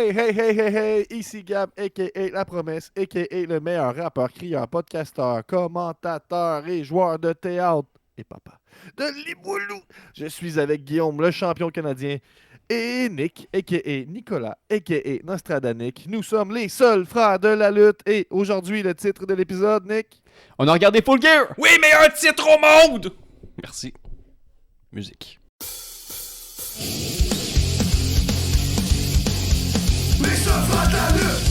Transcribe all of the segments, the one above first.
Hey, ici Gab, a.k.a. La Promesse, a.k.a. le meilleur rappeur, crieur, podcasteur, commentateur et joueur de théâtre et papa de Limoilou. Je suis avec Guillaume, le champion canadien, et Nick, a.k.a. Nicolas, a.k.a. Nostradanic. Nous sommes les seuls frères de la lutte et aujourd'hui, le titre de l'épisode, Nick? On a regardé Full Gear! Oui, meilleur titre au monde! Merci. Musique. Les soldats de la lutte!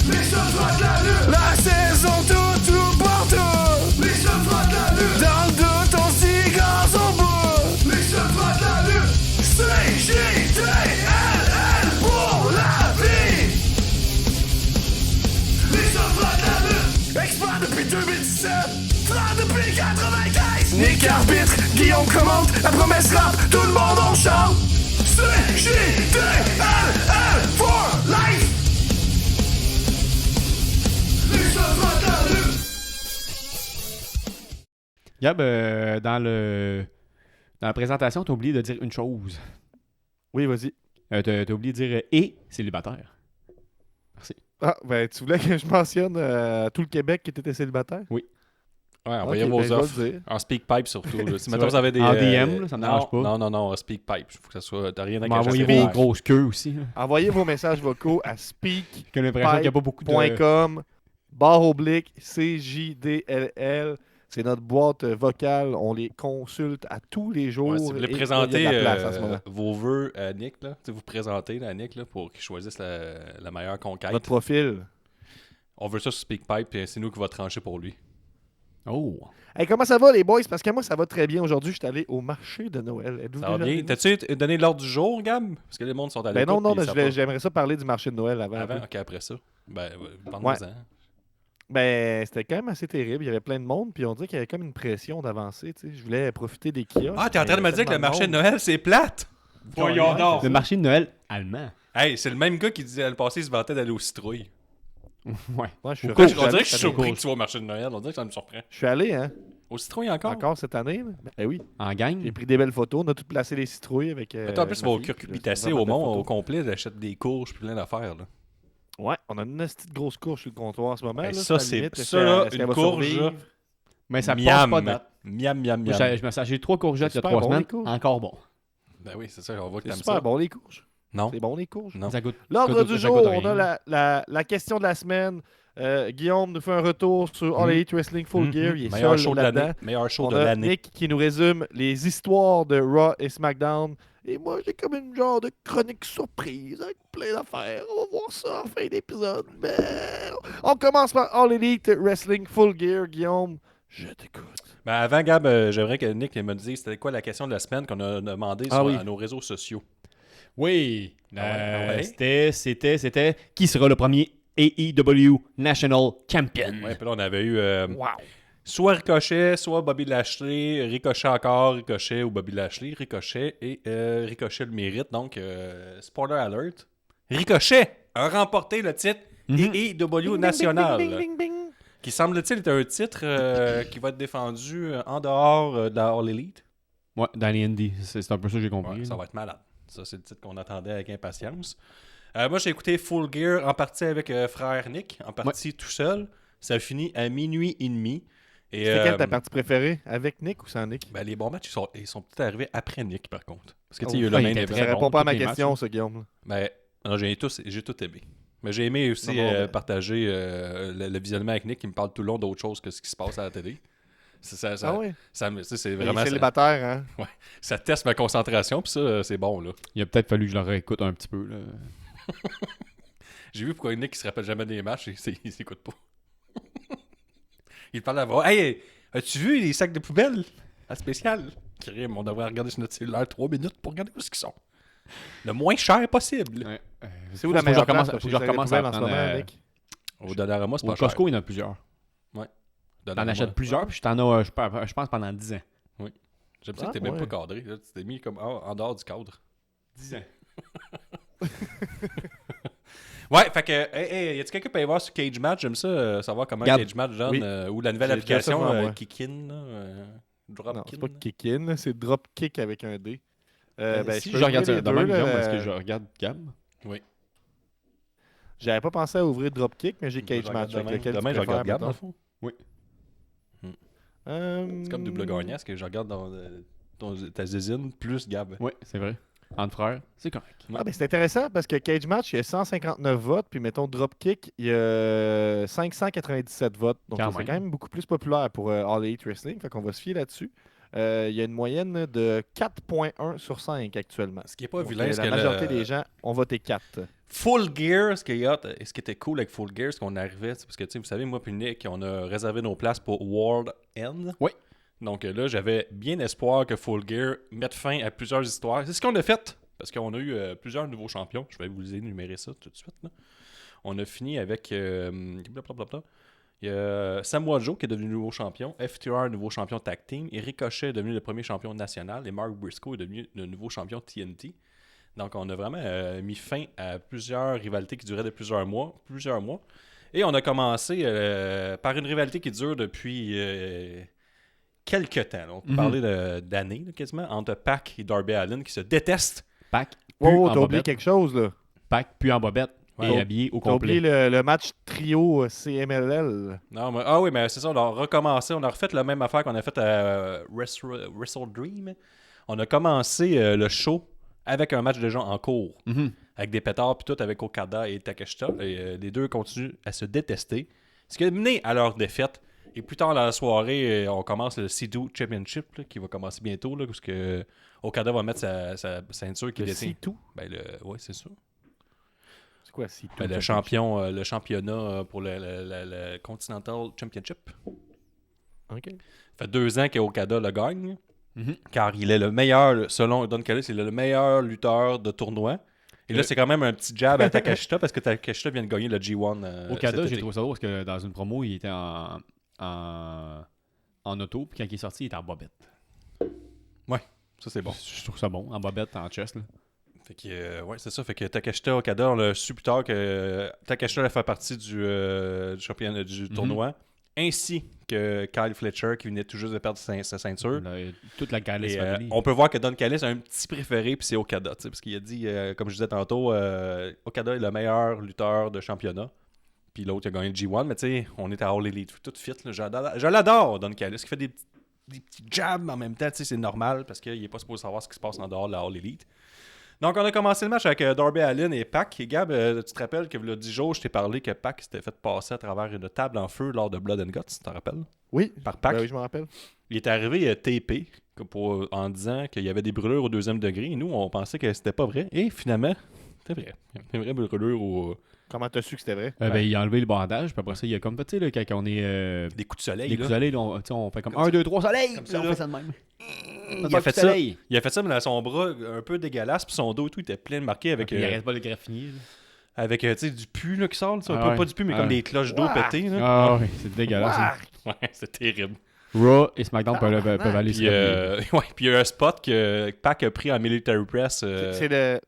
Les soldats de la lutte! La saison tout partout! Les soldats de la lutte! Dans le doute, on s'y grâce au bout! Les soldats de la lutte! C-J-T-L-L pour la vie! Les soldats de la lutte! Expert depuis 2017! Frère depuis 95! Nick arbitre, Guillaume commente, La Promesse rap, tout le monde on chante! C-J-T-L-L for life! Les soldats de la lutte! Gab, dans la présentation, t'as oublié de dire une chose. Oui, vas-y. T'as oublié de dire « et célibataire ». Merci. Ah, ben, tu voulais que je mentionne tout le Québec qui était célibataire? Ouais, envoyez Ok, vos ben, je vais offres. le dire. En speak-pipe surtout. Là. Si Tu maintenant vas- vous avez des. en DM, là, ça me dérange pas. Non, en speak-pipe. Il faut que ça soit. T'as rien à M'envoyer cacher. vos grosses queues aussi. Là. Envoyez vos messages vocaux à speak. J'ai l'impression qu'il n'y a pas beaucoup de... .com /CJDLL. C'est notre boîte vocale. On les consulte à tous les jours. Ouais, si vous voulez et présenter il y a de la place en ce moment. vos vœux à Nick, là, vous présentez là, à Nick là, pour qu'il choisisse la meilleure conquête. Notre profil. On veut ça sur SpeakPipe, puis c'est nous qui va trancher pour lui. Oh! Hey, comment ça va, les boys? Parce que moi, ça va très bien. Aujourd'hui, je suis allé au marché de Noël. Êtes-vous Ça va déjà bien. allé? T'as-tu donné l'ordre du jour, Gab? Parce que les mondes sont à Ben l'écoute. non, puis ils mais savent j'aimerais ça parler du marché de Noël avant. pas. un peu. Avant, ok, après ça. Ben, parle-moi-en. Ben, c'était quand même assez terrible. Il y avait plein de monde, puis on dirait qu'il y avait comme une pression d'avancer. Tu sais. Je voulais profiter des kiosques. Ah, t'es en train de mais me dire que le tellement marché de monde. Noël, c'est plate? Voyons donc. Le marché de Noël allemand. Hey, c'est le même gars qui disait le passé, il se vantait d'aller aux citrouilles. Ouais. Ouais, je suis Au heureux. cours, Je suis On allé dirait que je suis cette année. surpris que tu vas au marché de Noël. On dirait que ça me surprend. Je suis allé, hein? Aux citrouilles encore? Encore cette année. Là. Ben oui. En gang. J'ai pris des belles photos. On a tout placé les citrouilles avec. Mais toi, en plus, tu vas au curcubitacé au Mont au complet, t'achètes des courges puis plein d'affaires. Là. Ouais, on a une petite grosse courge sur le comptoir en ce moment. Hey, là, ça, à la c'est limite. Est-ce ça, qu'elle- là, est-ce qu'elle une va courge, survivre? là. Mais ça passe Miam. pas date. Miam. J'ai 3 courgettes il y a C'est 3 super bon, les semaines. courges. Encore bon. Ben oui, c'est ça, on voit que C'est t'aimes super ça. bon, les courges. Non. C'est bon, les courges. Non. Ça goûte, L'ordre ça goûte- du ça jour, goûte on rien. a la question de la semaine. Guillaume nous fait un retour sur All Elite Wrestling Full Gear. Il est Meilleur seul show de là-dedans. l'année. Meilleur show On de a l'année. Nick qui nous résume les histoires de Raw et SmackDown. Et moi, j'ai comme une genre de chronique surprise avec plein d'affaires. On va voir ça en fin d'épisode. Mais on commence par All Elite Wrestling Full Gear. Guillaume, je t'écoute. Ben avant, Gab, j'aimerais que Nick me dise c'était quoi la question de la semaine qu'on a demandé Ah sur oui. à nos réseaux sociaux. Oui. ouais. C'était qui sera le premier AEW National Champion? Ouais, puis là, on avait eu Wow. soit Ricochet, soit Bobby Lashley, Ricochet encore, Ricochet ou Bobby Lashley, Ricochet et Ricochet le mérite. Donc, spoiler alert, Ricochet a remporté le titre AEW national, Bing, bing, bing, bing. qui semble-t-il être un titre qui va être défendu en dehors de la All Elite. Ouais, dans les Indies. C'est un peu ça que j'ai compris. Ouais, ça va être malade. Ça, c'est le titre qu'on attendait avec impatience. Moi, j'ai écouté Full Gear en partie avec frère Nick, en partie tout seul. Ça finit à minuit et demi. Et, C'était quelle ta partie préférée? Avec Nick ou sans Nick? ben, les bons matchs, ils sont peut-être arrivés après Nick, par contre. Parce que, tu sais, Oh, il y a eu ouais, le il main était event. Ça très répond pas à ma tous les question, matchs, ça, Guillaume. Ben, non, j'ai tout aimé. Mais j'ai aimé aussi Non, mais- partager le visionnement avec Nick qui me parle tout le long d'autre chose que ce qui se passe à la télé. Ah oui? C'est Il est vraiment... Ça, célibataire, hein? ça teste ma concentration, puis ça, c'est bon, là. Il a peut-être fallu que je le réécoute un petit peu. Là. J'ai vu pourquoi Nick, il se rappelle jamais des matchs, il s'écoute pas. Il parle à la voix. Hey, as-tu vu les sacs de poubelle à spécial? Crime, on devrait regarder sur notre cellulaire 3 minutes pour regarder où est-ce qu'ils sont. Le moins cher possible. Ouais. C'est où la faut que je meilleure recommence- place faut que pour je acheter des recommence à poubelles en ce prendre, moment, Nick? Au Dollarama, c'est Au pas cher. Costco, il y en a plusieurs. T'en Dollarama. achètes plusieurs, puis je t'en ai, je pense, pendant 10 ans. J'aime ça que Ah, t'es même ouais. pas cadré. Là. Tu t'es mis comme en dehors du cadre. 10 ans. Ouais, fait que, hey, y a-tu quelqu'un qui peut aller voir sur Cage Match? J'aime ça, savoir comment Gab. Cage Match donne, Oui. ou la nouvelle J'ai déjà ça application devant moi. Kickin, Non, Dropkin. c'est pas Kick-In, c'est Drop-Kick avec un D. Si peux je regarde ouvrir ça les de même, deux, Guillaume, là, est-ce que je regarde Gab? J'avais pas pensé à ouvrir Dropkick, mais j'ai Je Cage regarde Match. Avec lequel demain, tu je regarde préfères, Gab, dans le mettons? fond. C'est comme double gagnant, ce que je regarde dans ta zizine plus Gab. Oui, c'est vrai. Entre frères, c'est correct. Ah, ben c'est intéressant parce que Cage Match, il y a 159 votes, puis mettons Dropkick, il y a 597 votes. Donc Quand c'est même. quand même beaucoup plus populaire pour All Elite Wrestling. Fait qu'on va se fier là-dessus. Il y a une moyenne de 4,1 sur 5 actuellement. Ce qui est pas Donc, vilain, c'est la que majorité des gens ont voté 4. Full Gear, ce qui était cool avec Full Gear, c'est qu'on arrivait, parce que vous savez, moi et Nick, on a réservé nos places pour World End. Oui. Donc là, j'avais bien espoir que Full Gear mette fin à plusieurs histoires. C'est ce qu'on a fait, parce qu'on a eu plusieurs nouveaux champions. Je vais vous énumérer ça tout de suite. Là. On a fini avec... blablabla. Il y a Samoa Joe qui est devenu nouveau champion, FTR nouveau champion tag team, et Ricochet est devenu le premier champion national, et Mark Briscoe est devenu le nouveau champion TNT. Donc on a vraiment mis fin à plusieurs rivalités qui duraient de plusieurs mois. Et on a commencé par une rivalité qui dure depuis quelques temps. Là. On peut parler d'années là, quasiment, entre Pac et Darby Allin qui se détestent. Pac, Wow, plus t'as en oublié bobette. quelque chose, là. Pac, puis en bobette. Ouais. Et habillé au T'as oublié complet. le match trio CMLL. Non, mais, oui, mais c'est ça, on a recommencé. On a refait la même affaire qu'on a fait à Wrestle Dream. On a commencé le show avec un match de gens en cours. Avec des pétards, puis tout, avec Okada et Takeshita. Et les deux continuent à se détester. Ce qui a mené à leur défaite. Et plus tard dans la soirée, on commence le C2 Championship, là, qui va commencer bientôt, là, parce que Okada va mettre sa ceinture qui Le détient. C2? Oui, c'est ça. C'est quoi C2? Ben, le championnat pour le Continental Championship. OK. Ça fait 2 ans qu'Okada le gagne. Car il est le meilleur, selon Don Callis, il est le meilleur lutteur de tournoi. Et là, c'est quand même un petit jab à Takeshita parce que Takeshita vient de gagner le G1. Okada, cet j'ai été. trouvé ça drôle parce que dans une promo, il était en auto, puis quand il est sorti, il était en bobette. Ça, c'est bon. Je trouve ça bon, en bobette, en chest. Là. Fait que, ouais, c'est ça. Fait que Takeshita, Okada, on l'a su plus tard que Takeshita a fait partie du championnat du tournoi. Ainsi que Kyle Fletcher qui venait tout juste de perdre sa ceinture. Toute la Callis Et, family. on peut voir que Don Callis a un petit préféré, puis c'est Okada. Parce qu'il a dit, comme je disais tantôt, Okada est le meilleur lutteur de championnat. Puis l'autre a gagné le G1. Mais tu sais, on est à All Elite, tout fit. Là, je l'adore, Don Callis, qui fait des petits jabs en même temps. C'est normal parce qu'il n'est pas supposé savoir ce qui se passe en dehors de la All Elite. Donc, on a commencé le match avec Darby Allin et Pac. Et Gab, tu te rappelles que il y a 10 jours, je t'ai parlé que Pac s'était fait passer à travers une table en feu lors de Blood and Guts, tu t'en rappelles? Oui. Par Pac. Ben oui, je me rappelle. Il est arrivé TP en disant qu'il y avait des brûlures au 2e degré. Et nous, on pensait que c'était pas vrai. Et finalement, c'était vrai. Il y avait des vraies brûlures au... Comment t'as su que c'était vrai? Ben, il a enlevé le bandage, puis après ça, il a comme, tu sais, là, quand on est. Des coups de soleil. Les là. coups de soleil, là, on fait comme 1, 2, 3, soleil! Comme Puis ça, là, on là. fait ça de même. Il a fait ça. Il a fait ça, mais dans son bras un peu dégueulasse, puis son dos et tout était plein de marqués avec, Il arrête pas le graffinier. Là. avec tu sais, du pu là, qui sort. Là, Ah ouais. pas du pu, mais Ah comme ouais. des cloches d'eau pétées. Là. Ah oui, c'est dégueulasse. ça. Ouais, c'est terrible. Raw et SmackDown peuvent aller Puis, se ouais, puis il y a un spot que Pac a pris en Military Press. C'est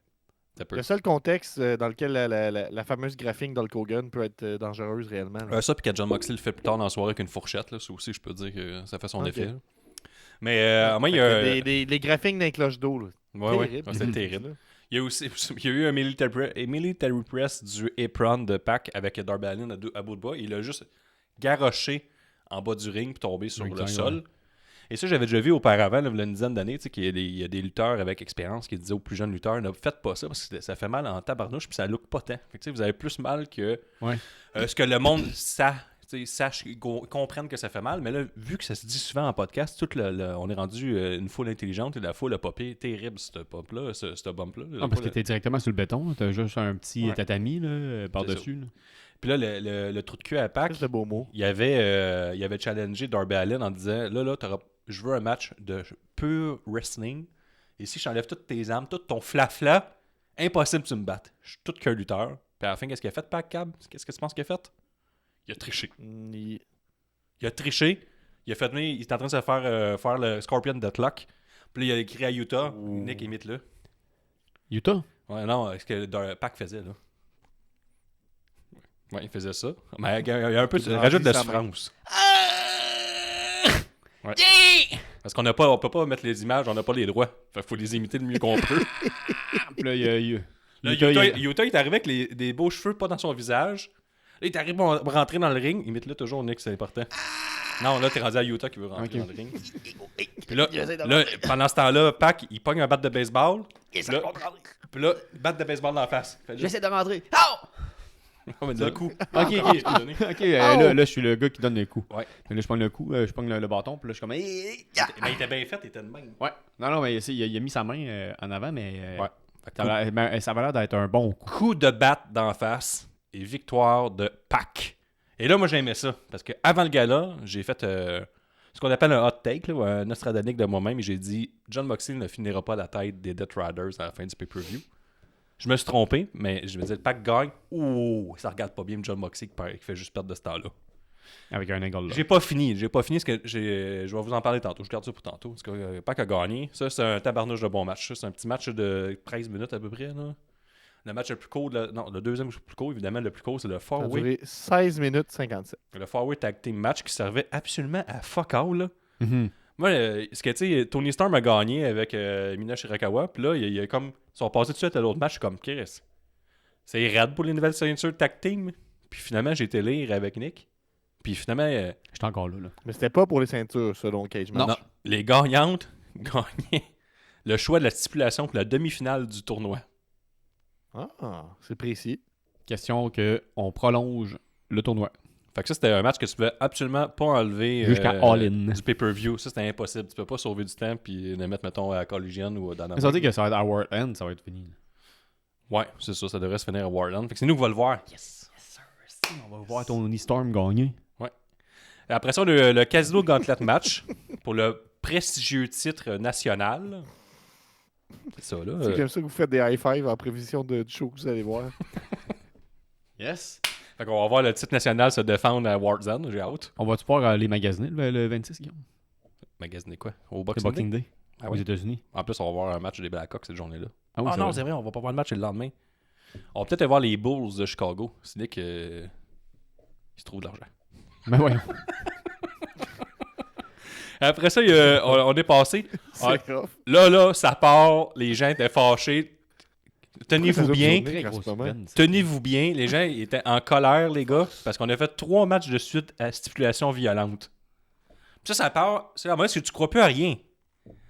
ça peut- le seul contexte dans lequel la fameuse graphique d'Hulk Hogan peut être dangereuse réellement. là. Ça, puis quand John Moxley le fait plus tard dans la soirée avec une fourchette, là, ça aussi, je peux dire que ça fait son Ok. effet. Là. Mais moi, il y a. Fait que les graphiques d'un cloche d'eau. là. Ouais, ouais, Terrible. c'est terrible. Il y a aussi il y a eu un military press du apron de Pac avec Darby Allin à bout de bras. Il a juste garoché en bas du ring puis tombé sur le Exact, sol. ouais. Et ça, j'avais déjà vu auparavant, là, il y a une dizaine d'années, tu sais, qu'il y a des lutteurs avec expérience qui disaient aux plus jeunes lutteurs, ne faites pas ça parce que ça fait mal en tabarnouche puis ça look pas tant. Fait que, tu sais, vous avez plus mal que Ouais. ce que le monde sache, comprenne que ça fait mal. Mais là, vu que ça se dit souvent en podcast, on est rendu une foule intelligente et la foule a popé terrible, ce pop-là, ce bump-là. Ah, parce que t'es directement sur le béton. T'as juste un petit Ouais. tatami là, par-dessus. là. Puis là, le trou de cul à Pac, C'est de beaux mots. il avait challengé Darby Allin en disant là, je veux un match de pur wrestling. Et si je t'enlève toutes tes armes, tout ton flafla, impossible que tu me battes. Je suis tout qu'un lutteur. Puis à la fin, qu'est-ce qu'il a fait, Pac Cab? Qu'est-ce que tu penses qu'il a fait? Il a triché. Il a triché. Il est en train de se faire le Scorpion Deathlock. Puis là, il a écrit à Utah. Nick, imite-le. Utah? Ouais, non, ce que Pac faisait, là. Ouais, il faisait ça. Mais il y a un peu, Il rajoute de la grandit sa main. souffrance. Ouais. Parce on peut pas mettre les images, on n'a pas les droits. Fait qu'il faut les imiter le mieux qu'on peut. Puis là, il y a... Là, Utah est arrivé avec des beaux cheveux pas dans son visage. Là, il est arrivé à rentrer dans le ring. Imite là toujours, Nick, c'est important. Non, là, t'es rendu à Utah qui veut rentrer dans le ring. Puis là, pendant ce temps-là, Pac, il pogne un bat de baseball. Puis là, bat de baseball dans la face. J'essaie de rentrer. Oh! On va dire le coup. Ok, là, je suis le gars qui donne le coup. Ouais. Là, je pogne le coup, je pogne le bâton, puis là, je suis comme... Mais il était bien fait, il était de même. Ouais. Non, mais il a mis sa main en avant, mais... Ouais. Ça avait l'air d'être un bon coup. Coup de batte d'en face et victoire de Pac. Et là, moi, j'aimais ça. Parce qu'avant le gala, j'ai fait ce qu'on appelle un hot take, là, ou un Nostradanique de moi-même. Et j'ai dit, Jon Moxley ne finira pas à la tête des Death Riders à la fin du pay-per-view. Je me suis trompé, mais je me disais, le Pac gagne. Ouh, ça regarde pas bien Jon Moxley qui fait juste perdre de ce temps-là. Avec un angle là. J'ai pas fini parce que je vais vous en parler tantôt. Je garde ça pour tantôt. Parce que Pac a gagné. Ça, c'est un tabarnouche de bon match. Ça, c'est un petit match de 13 minutes à peu près. Là. Le match le plus court, le deuxième le plus court, évidemment, le plus court, c'est le Ça a 4-way. duré 16 minutes 57. Le 4-way tag team match qui servait absolument à fuck all. Là. Mhm. Moi, ce que tu sais, Tony Storm a gagné avec Mina Shirakawa. Puis là, il y a comme. Ils sont passés tout de suite à l'autre match. Je suis comme, Chris. C'est raide pour les nouvelles ceintures tag team. Puis finalement, j'ai été lire avec Nick. Puis finalement. J'étais encore là. Mais c'était pas pour les ceintures, selon Cage Match. Non, les gagnantes gagnaient le choix de la stipulation pour la demi-finale du tournoi. Ah, c'est précis. Question qu'on prolonge le tournoi. Fait que ça, c'était un match que tu pouvais absolument pas enlever Jusqu'à All-In. du pay-per-view. Ça, c'était impossible. Tu peux pas sauver du temps puis le mettre, mettons, à Collision ou dans Mais ça veut dire que ça va être à World End, ça va être fini. Ouais, c'est ça. Ça devrait se finir à Warland. Fait que c'est nous qui va le voir. Yes, sir. On va voir Tony Storm gagner. Après ça, le Casino Gauntlet match pour le prestigieux titre national. C'est ça, là. C'est comme ça que vous faites des high-five en prévision du show que vous allez voir. Yes. Fait qu'on va voir le titre national se défendre à Warzone. J'ai hâte. On va-tu pouvoir aller magasiner le 26, Guillaume? Magasiner quoi? Au Le Boxing Day? Boxing Day. Ah aux oui. États-unis. En plus, on va voir un match des Blackhawks cette journée-là. Ah oui, Ah c'est non, vrai. c'est vrai, on va pas voir le match le lendemain. On va peut-être aller voir les Bulls de Chicago. C'est là que il se trouve de l'argent. Mais ouais. Après ça, on est passé. C'est grave. Là, ça part. Les gens étaient fâchés. Tenez-vous Pourquoi ça bien. dure Très en grosse ce moment. peine. Tenez-vous bien. Les gens étaient en colère, les gars, parce qu'on a fait 3 matchs de suite à stipulation violente. Puis ça part. C'est à moi, parce que tu crois plus à rien.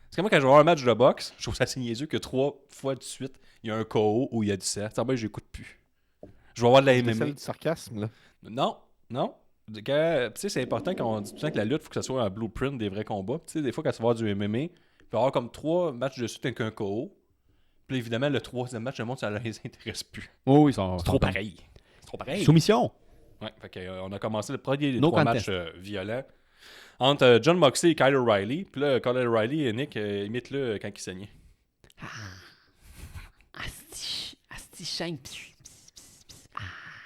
C'est comme moi, quand je vais voir un match de boxe, je trouve ça assez niaiseux que 3 fois de suite, il y a un KO où il y a du sang. Ça, ben, j'écoute plus. Je vais voir de la C'est MMA. celle du sarcasme, là. Non. Tu sais, c'est important quand on dit tout le temps que la lutte, il faut que ça soit un blueprint des vrais combats. Tu sais, des fois, quand tu vas voir du MMA, il peut y avoir comme 3 matchs de suite avec un KO. Puis évidemment, le 3e match, le monde, ça ne les intéresse plus. Oh, ils sont. C'est trop pareil. C'est trop pareil. Soumission. Ouais, fait que, on a commencé le premier des No 3 contest. matchs violents entre Jon Moxley et Kyle O'Reilly. Puis là, Kyle O'Reilly et Nick imite-le quand il saignait. Asti, Shank.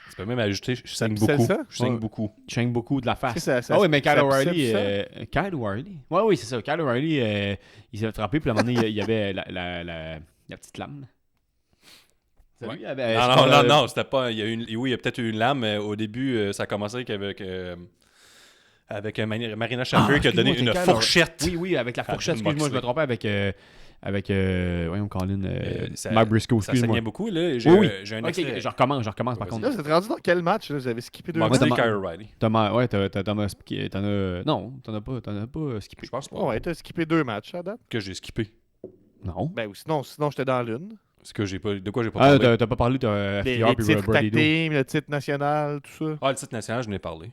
Tu peux même ajouter, je saigne C'est beaucoup. ça? Je saigne Ouais. beaucoup. Shank beaucoup de la face. Ça- ça- Ah oui, mais Kyle ça- O'Reilly. ça- Kyle O'Reilly. Ouais, oui, c'est ça. Kyle O'Reilly, il s'est frappé, puis à un moment donné, il y avait la petite lame. Ouais. Lui, il avait- Non, c'était pas. Il y a peut-être eu une lame, mais au début, ça a commencé avec Marina Shafir qui a donné une fourchette. Oui, avec la fourchette. Jon Excuse-moi, je me Moxley. trompais avec voyons, Colin. Ça- Mark Briscoe, Ça excuse-moi. saignait beaucoup. Là. Oui. J'ai un Ok, extrait. je recommence par Vas-y. contre. Là, vous êtes rendu dans quel match? Là? Vous avez skippé 2 Moxley, matchs? Ouais, Kyle O'Reilly. T'en as non, t'en as pas skippé. Je pense pas Ouais, t'as skippé 2 matchs à date. que j'ai skippé. Non. Ben, ou sinon j'étais dans l'une. C'est que j'ai pas. De quoi j'ai pas Ah, parlé? t'as pas parlé de Les FTR puis titres Brody tag Lee. team, le titre national, tout ça. Ah, le titre national, je n'ai parlé.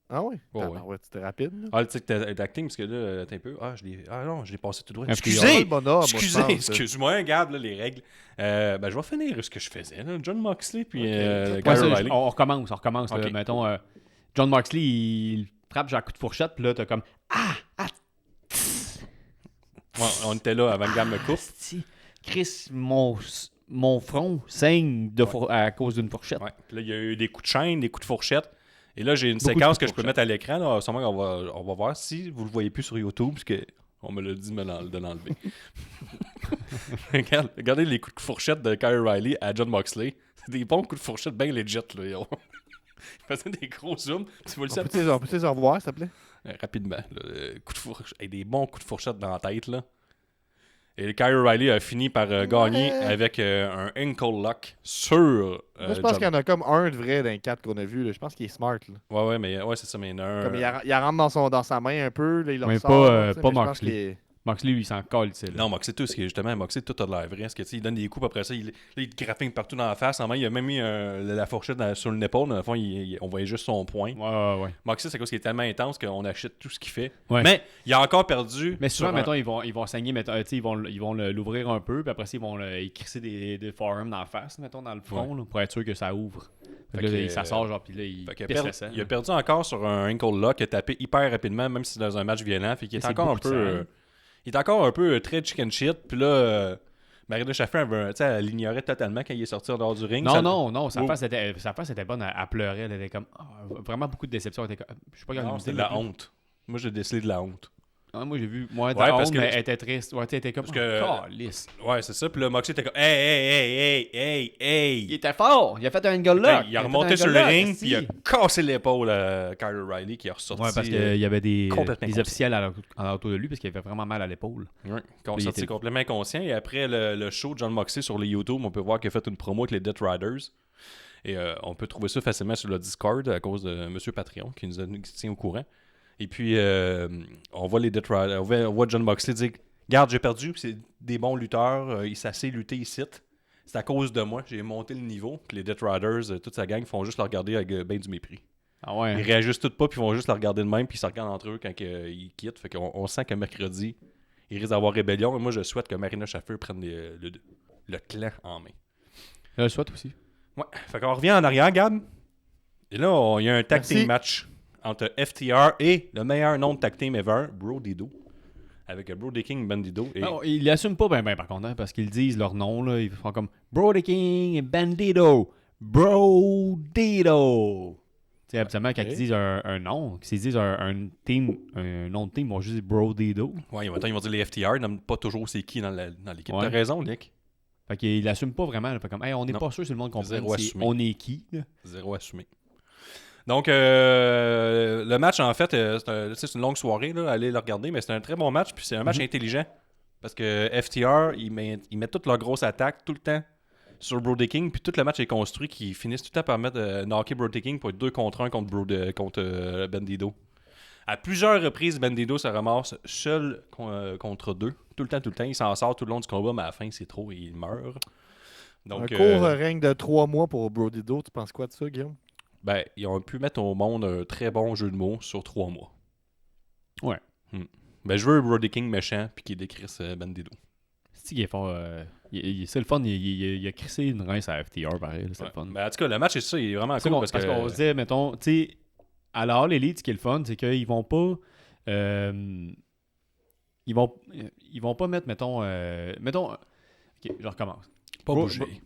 Ah oui? Ouais, Ouais, c'était rapide. Là. Ah, le titre d'acting, parce que là, t'es un peu. Ah non, je l'ai passé tout droit. FTR. Excusez! Le bonhomme, moi, je pense. Excuse-moi, regarde là, les règles. Je vais finir ce que je faisais. Là. John Moxley puis Ok. Kyle Ouais, ça, O'Reilly. on recommence. Ok. Là, mettons, Jon Moxley, il frappe genre un coup de fourchette, puis là, t'as comme Ouais, on était là avant que Gam me coupe. Asti, Chris, mon front saigne à cause d'une fourchette. Ouais. Puis là, il y a eu des coups de chaîne, des coups de fourchette. Et là, j'ai une Beaucoup de séquence coups que de je peux mettre à l'écran. Là. Sûrement on va voir si vous le voyez plus sur YouTube, parce que on me l'a dit de l'enlever. Regardez les coups de fourchette de Kyle O'Reilly à Jon Moxley. C'est des bons coups de fourchette bien legit. Là. Il faisait des gros zooms. Tu vois le On peut-tu les revoir, s'il te plaît? rapidement. Là, des bons coups de fourchette dans la tête. Là. Et Kyle O'Reilly a fini par gagner avec un ankle lock sur. Moi, je pense John. qu'il y en a comme un de vrai dans les 4 qu'on a vu. Là. Je pense qu'il est smart. Là. Ouais, c'est ça, mais il y en a un. Comme il rentre dans sa main un peu, là, il le Mais ressort. pas tu sais, pas mais je pense Moxley. qu'il est- Moxley, lui, il s'en colle, tu sais. là. Non, Moxley, tout, justement, Moxley, tout a de l'air vrai. Parce que, tu sais, il donne des coups, après ça, il te grappine partout dans la face. En main, il a même mis la fourchette sur le épaule. Dans le fond, on voyait juste son poing. Ouais. Moxley, c'est quoi, ce qui est tellement intense qu'on achète tout ce qu'il fait. Ouais. Mais il a encore perdu. Mais souvent, sur mettons, ils vont saigner, mettons, tu sais, ils vont l'ouvrir un peu, puis après ça, ils vont crisser des forearms dans la face, mettons, dans le front, là, pour être sûr que ça ouvre. Fait que là, ça sort, genre, puis là, il Fait qu'il a pisse perdu- le sang. il a perdu encore sur un ankle lock, il a tapé hyper rapidement, même si c'est dans un match violent. Fait qu'il est C'est encore un beaucoup de peu. sang. Il est encore un peu très chicken shit. Puis là, Marina Shaffer, elle l'ignorait totalement quand il est sorti en dehors du ring. Non, sa Oh. face était bonne, elle pleurait, elle était comme vraiment beaucoup de déception. Elle était comme, je sais pas Non, c'était de la honte. Moi, j'ai décelé de la honte. Ah, moi, j'ai vu, moi, Ouais, parce honte, que- mais elle était triste. Ouais, tu sais, elle était comme, Parce que- calisse. Ouais, c'est ça. Puis là, Moxley était comme hey. Il était fort, il a fait un goal Là, lock. il a fait remonté un sur goal le lock, ring, esti. puis il a cassé l'épaule à Kyle O'Reilly qui est ressorti. Ouais, parce qu'il y avait des complètement officiels autour de lui, parce qu'il avait vraiment mal à l'épaule. Ouais, qui ont Il sorti était- complètement inconscient. Et après le show de John Moxley sur les YouTube, on peut voir qu'il a fait une promo avec les Death Riders. Et on peut trouver ça facilement sur le Discord à cause de Monsieur Patreon qui nous tient au courant. Et puis, on voit les Death Riders, on voit John Moxley dire « Garde, j'ai perdu, c'est des bons lutteurs, ils s'asseyent lutter ici. C'est à cause de moi, j'ai monté le niveau. » Puis les Death Riders, toute sa gang, font juste le regarder avec ben du mépris. Ah ouais. Ils réagissent tout pas, puis ils vont juste le regarder de même, puis ils se regardent entre eux quand ils quittent. Fait qu'on sent que mercredi, il risque d'avoir rébellion. Et moi, je souhaite que Marina Shaffer prenne le clan en main. Je le souhaite aussi. Ouais. Fait qu'on revient en arrière, Gab. Et là, il y a un tag Merci. team match entre FTR et le meilleur nom de tag team ever, Brodido. Avec Brody King et Bandido. Et... Non, ils l'assument pas ben par contre, hein, parce qu'ils disent leur nom, là, ils font comme Brody King et Bandido. Brodido. Tu sais, habituellement, quand Ok. ils disent un nom, s'ils disent un nom de team, ils vont juste dire Brodido. Ouais, maintenant, ils vont dire les FTR, ils n'aiment pas toujours c'est qui dans l'équipe. Ouais. T'as raison, Nick. Fait qu'ils l'assument pas vraiment. Là, fait comme, hey, on n'est Non. pas sûr si le monde comprend Zéro assumé. on est qui. Là. Zéro assumé. Donc, le match, en fait, c'est une longue soirée, là, allez le regarder, mais c'est un très bon match, puis c'est un match intelligent. Parce que FTR, ils mettent toute leur grosse attaque tout le temps sur Brody King, puis tout le match est construit qu'ils finissent tout le temps par mettre knocker Brody King pour être 2 contre 1 contre Bandido. À plusieurs reprises, Bandido se ramasse seul contre 2. Tout le temps. Il s'en sort tout le long du combat, mais à la fin, c'est trop et il meurt. Donc, un court règne de 3 mois pour Brodido. Tu penses quoi de ça, Guillaume? ben, ils ont pu mettre au monde un très bon jeu de mots sur 3 mois. Ouais. Ben, je veux Brody King méchant puis qui décrisse Bandido. C'est qui est fort. C'est le fun. Il a crissé une rince à FTR, pareil. là, c'est Ouais. le fun. Ben, en tout cas, le match, c'est ça, il est vraiment C'est cool qu'on parce qu'on que... se disait, mettons, tu sais, à la All Elite, ce qui est le fun, c'est qu'ils vont pas. Ils vont pas mettre, mettons. Ok, je recommence. Pas Bro- bouger.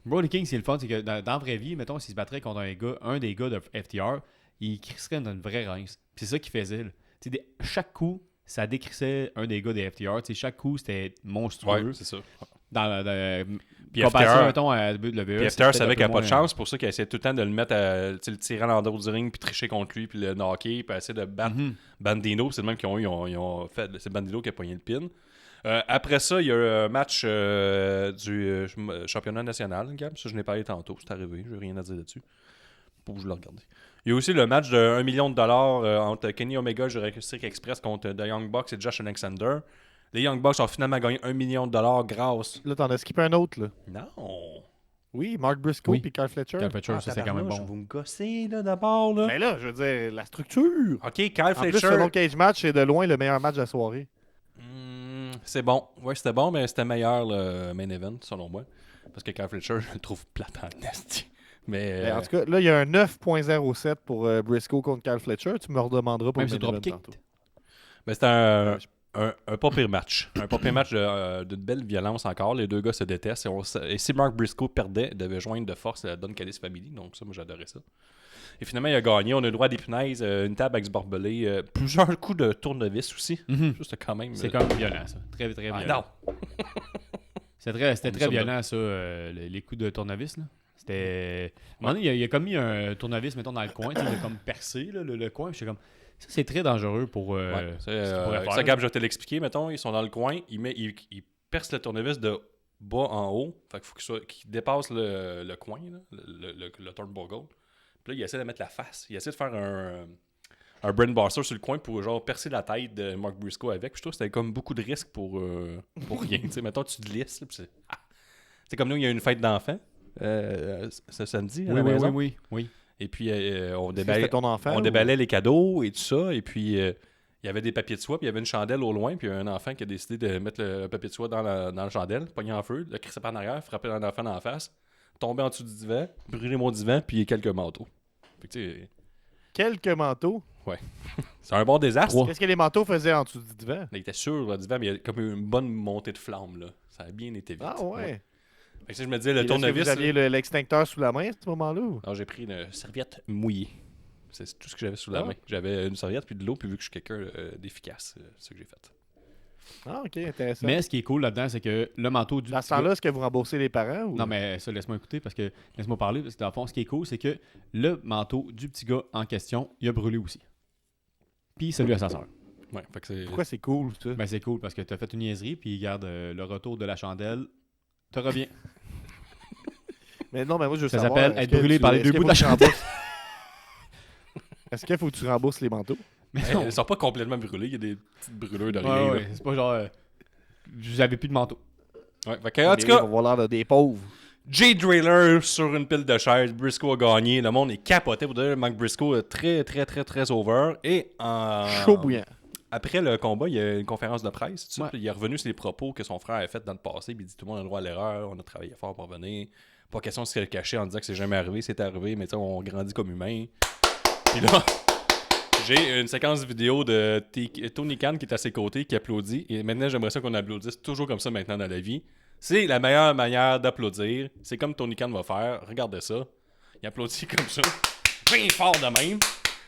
Brody King, c'est le fun, c'est que dans la vraie vie, mettons, s'il se battrait contre un des gars de FTR, il crisserait une vraie rince. Puis c'est ça qu'il faisait. Là. Tu sais, chaque coup, ça décrissait un des gars de FTR. Tu sais, chaque coup, c'était monstrueux. Ouais, c'est ça. Puis FTR, mettons, à WWE. Puis FTR savait qu'il n'y a pas de chance, pour ça qu'il essayait tout le temps de le mettre à le tirer à l'endroit du ring, puis tricher contre lui, puis le knocker, puis essayer de battre Bandino. C'est le même qu'ils ont fait. C'est Bandino qui a pogné le pin. Après ça, il y a eu un match du championnat national, Gab. Ça, je n'ai parlé tantôt. C'est arrivé. Je n'ai rien à dire là-dessus. Pour que je le regarde. Il y a aussi le match de 1 million de dollars entre Kenny Omega, Jurassic Express contre The Young Bucks et Josh Alexander. Les Young Bucks ont finalement gagné 1 million de dollars grâce. Là, t'en as skippé un autre, là. Non! Oui, Mark Briscoe Oui. puis Carl Fletcher. Carl Fletcher, ça c'est quand même bon. Vous me gossez, là, d'abord, là. Mais là, je veux dire, la structure. OK, Kyle En plus, Fletcher. selon Cage Match, c'est de loin le meilleur match de la soirée. C'est bon. Ouais, c'était bon, mais c'était meilleur le main event, selon moi. Parce que Kyle Fletcher, je le trouve plate en nasty. Mais Mais en tout cas, là, il y a un 9.07 pour Briscoe contre Carl Fletcher. Tu me redemanderas pour Même le sur main event Dropkick. tantôt. ben, c'était un pas pire match. Un pas pire match d'une belle violence encore. Les deux gars se détestent. Et si Mark Briscoe perdait, il devait joindre de force la Don Callis Family. Donc ça, moi, j'adorais ça. Et finalement, il a gagné. On a le droit à des punaises, une table avec du barbelé, plusieurs coups de tournevis aussi. Mhm. Ça, c'était quand même... C'est quand même violent, ça. Très, très Ah, violent. non! C'était On très est violent, ça, les coups de tournevis. Là. C'était. À un moment donné, il a comme mis un tournevis, mettons, dans le coin. Il a comme percé là, le coin. J'étais comme. Ça, c'est très dangereux pour. Ouais, ce qu'il pourrait faire. ça, Gab, je vais te l'expliquer. Mettons, ils sont dans le coin, ils percent le tournevis de bas en haut. Fait qu'il faut qu'il dépasse le coin, là, le turnbuckle. Puis là, il essaie de mettre la face. Il essaie de faire un brainbuster sur le coin pour genre percer la tête de Mark Briscoe avec. Puis je trouve que c'était comme beaucoup de risques pour rien. Tu sais, mettons, tu te lisses. Puis c'est comme nous, il y a une fête d'enfants ce samedi à la maison. Oui. Et puis, on C'était ton enfant? on ou- déballait les cadeaux et tout ça. Et puis, il y avait des papiers de soie, puis il y avait une chandelle au loin. Puis, il y a un enfant qui a décidé de mettre le papier de soie dans la chandelle, pogné en feu, le crissait par en arrière, frapper un enfant dans la face, tomber en dessous du divan, brûler mon divan, puis quelques manteaux. Fait que, tu sais, Quelques manteaux. c'est un bon désastre. Qu'est-ce que les manteaux faisaient en dessous du divan? Il était sur le divan, mais il y a comme une bonne montée de flammes. Là. Ça a bien été vite. Ah ouais. Fait que, tu sais, je me disais, le Est-ce que tournevis. vous aviez l'extincteur sous la main à ce moment-là? ou? Alors, j'ai pris une serviette mouillée. C'est tout ce que j'avais sous la main. J'avais une serviette puis de l'eau, puis vu que je suis quelqu'un d'efficace, c'est ce que j'ai fait. Ah, ok, intéressant. Mais ce qui est cool là-dedans, c'est que le manteau du. Dans ce temps-là, est-ce que vous remboursez les parents? Ou... Non, mais ça, laisse-moi écouter parce que. Laisse-moi parler. Parce que dans le fond, ce qui est cool, c'est que le manteau du petit gars en question, il a brûlé aussi. Puis celui à sa sœur. Ouais, fait que c'est. Pourquoi c'est cool, ça? Ben, c'est cool parce que t'as fait une niaiserie, puis garde le retour de la chandelle. Te reviens. Mais non, mais moi, je veux Ça savoir... s'appelle est-ce être que brûlé tu- par les est-ce deux qu'il bouts faut de la que tu chandelle. rembourses- Est-ce qu'il faut que tu rembourses les manteaux? Mais non. Ils sont pas complètement brûlés, il y a des petites brûlures de Ouais, rien. ouais, c'est pas genre. J'avais plus de manteau. Ouais, fait que, en tout On cas, va avoir l'air de des pauvres. Jay Driller sur une pile de chaises, Briscoe a gagné, le monde est capoté. Pour dire, Mark Briscoe est très, très, très, très over. Et Chaud bouillant. après le combat, il y a une conférence de presse. Tu sais, Ouais. puis il est revenu sur les propos que son frère a fait dans le passé. Puis il dit tout le monde a le droit à l'erreur, on a travaillé fort pour venir. Pas question de se le cacher en disant que c'est jamais arrivé, c'est arrivé, mais tu sais, on grandit comme humain. Puis là, j'ai une séquence vidéo de Tony Khan qui est à ses côtés, qui applaudit. Et maintenant, j'aimerais ça qu'on applaudisse toujours comme ça maintenant dans la vie. C'est la meilleure manière d'applaudir. C'est comme Tony Khan va faire. Regardez ça. Il applaudit comme ça. Bien fort de même.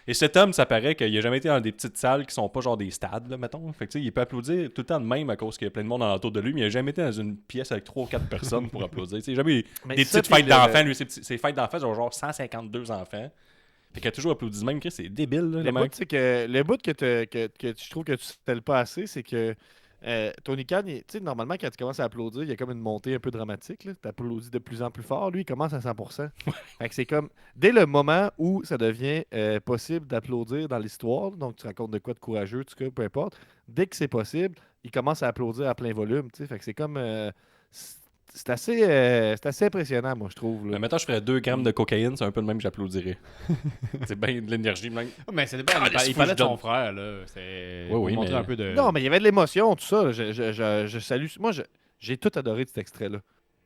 Et cet homme, ça paraît qu'il n'a jamais été dans des petites salles qui sont pas genre des stades, là, mettons. Fait que, tu sais, il peut applaudir tout le temps de même à cause qu'il y a plein de monde autour de lui, mais il n'a jamais été dans une pièce avec 3 ou 4 personnes pour applaudir. Tu sais, jamais Mais des ça, petites fêtes puis le- d'enfants. Lui, ses fêtes d'enfants, genre 152 enfants. Fait qu'il a toujours applaudi de même. Chris, c'est débile, là, Le le bout, mec. c'est que le bout que je trouve que tu ne pas assez, c'est que Tony Khan, tu sais, normalement, quand tu commences à applaudir, il y a comme une montée un peu dramatique. Tu applaudis de plus en plus fort. Lui, il commence à 100%. Fait que c'est comme, dès le moment où ça devient possible d'applaudir dans l'histoire, donc tu racontes de quoi de courageux, tout cas, peu importe, dès que c'est possible, il commence à applaudir à plein volume. Tu sais. Fait que c'est comme... c'est assez impressionnant, moi, je trouve. là. Mais maintenant, je ferais 2 grammes de cocaïne, c'est un peu le même que j'applaudirais. C'est bien de l'énergie, même. Mais c'est dépend. Ah, Il faut parlait que de je son donne. frère, là. C'est. Oui, pour oui, montrer mais- un peu de. Non, mais il y avait de l'émotion, tout ça. Je salue. Moi, j'ai tout adoré de cet extrait-là.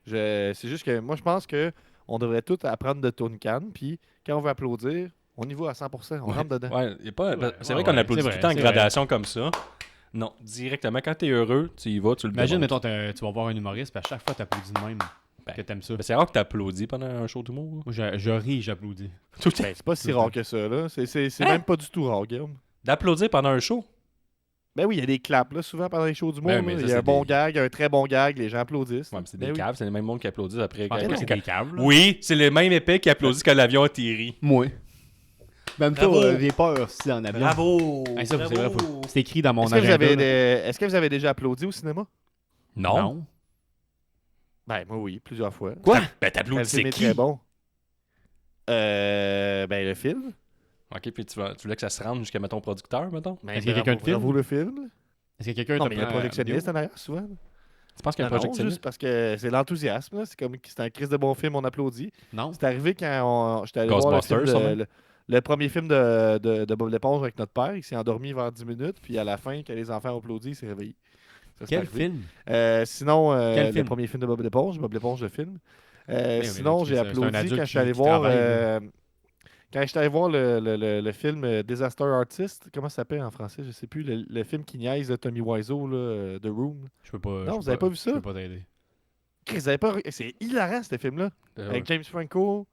C'est juste que moi, je pense que on devrait tout apprendre de Tony Khan. Puis quand on veut applaudir, on y va à 100%. On rentre dedans. Ouais, y a pas, Ouais, c'est ouais, vrai qu'on ouais, applaudit c'est tout le temps en vrai, c'est gradation comme ça. Non, directement, quand t'es heureux, tu y vas, tu le Imagine, démontres. mettons, tu vas voir un humoriste, puis à chaque fois, t'applaudis de même. Ben, Que t'aimes ça. Mais c'est rare que t'applaudis pendant un show d'humour. Moi, je ris, j'applaudis. Tout le temps. Ben, c'est pas si rare que ça. Là. C'est Hein? même pas du tout rare, Guillaume. D'applaudir pendant un show? Ben oui, il y a des claps là, souvent pendant les shows du monde. Ben, mais ça, il y a un c'est bon des- gag, un très bon gag, les gens applaudissent. Ouais, mais c'est Ben des oui. caves, c'est les mêmes mondes qui applaudissent après. Je pense Ben pas non. que c'est des câbles. là. Oui, c'est les mêmes épais qui applaudissent quand l'avion atterrit. Moi. Même Bravo. pas, j'ai peur si en avion. Bravo! Hey, ça, c'est vrai, c'est écrit dans mon Est-ce que, vous agenda. avez là. est-ce que vous avez déjà applaudi au cinéma? Non. Ben, moi, oui, plusieurs fois. Quoi? Ben, Le t'applaudis, film c'est est qui? très bon. Ben, le film. Ok, puis tu voulais que ça se rende jusqu'à, mettons, producteur, mettons? Ben, Est-ce qu'il y a quelqu'un de bravo film? le film. Est-ce que quelqu'un Non, te mais il y a un prend la projectionniste vidéo? en arrière, souvent. Tu penses qu'il y a un Non, projectionniste? juste parce que c'est l'enthousiasme. là. C'est comme c'est un crise de bon film, on applaudit. Non. C'est arrivé quand j'étais allé voir le, Ghostbusters, film sûrement. le premier film de Bob l'éponge avec notre père. Il s'est endormi vers 10 minutes. Puis à la fin, quand les enfants ont applaudi, il s'est réveillé. Ça, c'est Quel arrivé. film? Sinon, Quel le film? premier film de Bob l'éponge, le film. mais Sinon, là, j'ai c'est un applaudi adulte quand je qui suis allé voir... travaille, là. Quand j'étais allé voir le film Disaster Artist, comment ça s'appelle en français? Je sais plus. Le film qui niaise de Tommy Wiseau, là, The Room. Je peux pas. Non, je peux vous avez pas vu ça? Je peux pas t'aider. Chris, vous avez pas... C'est hilarant, ce film-là. Avec James Franco.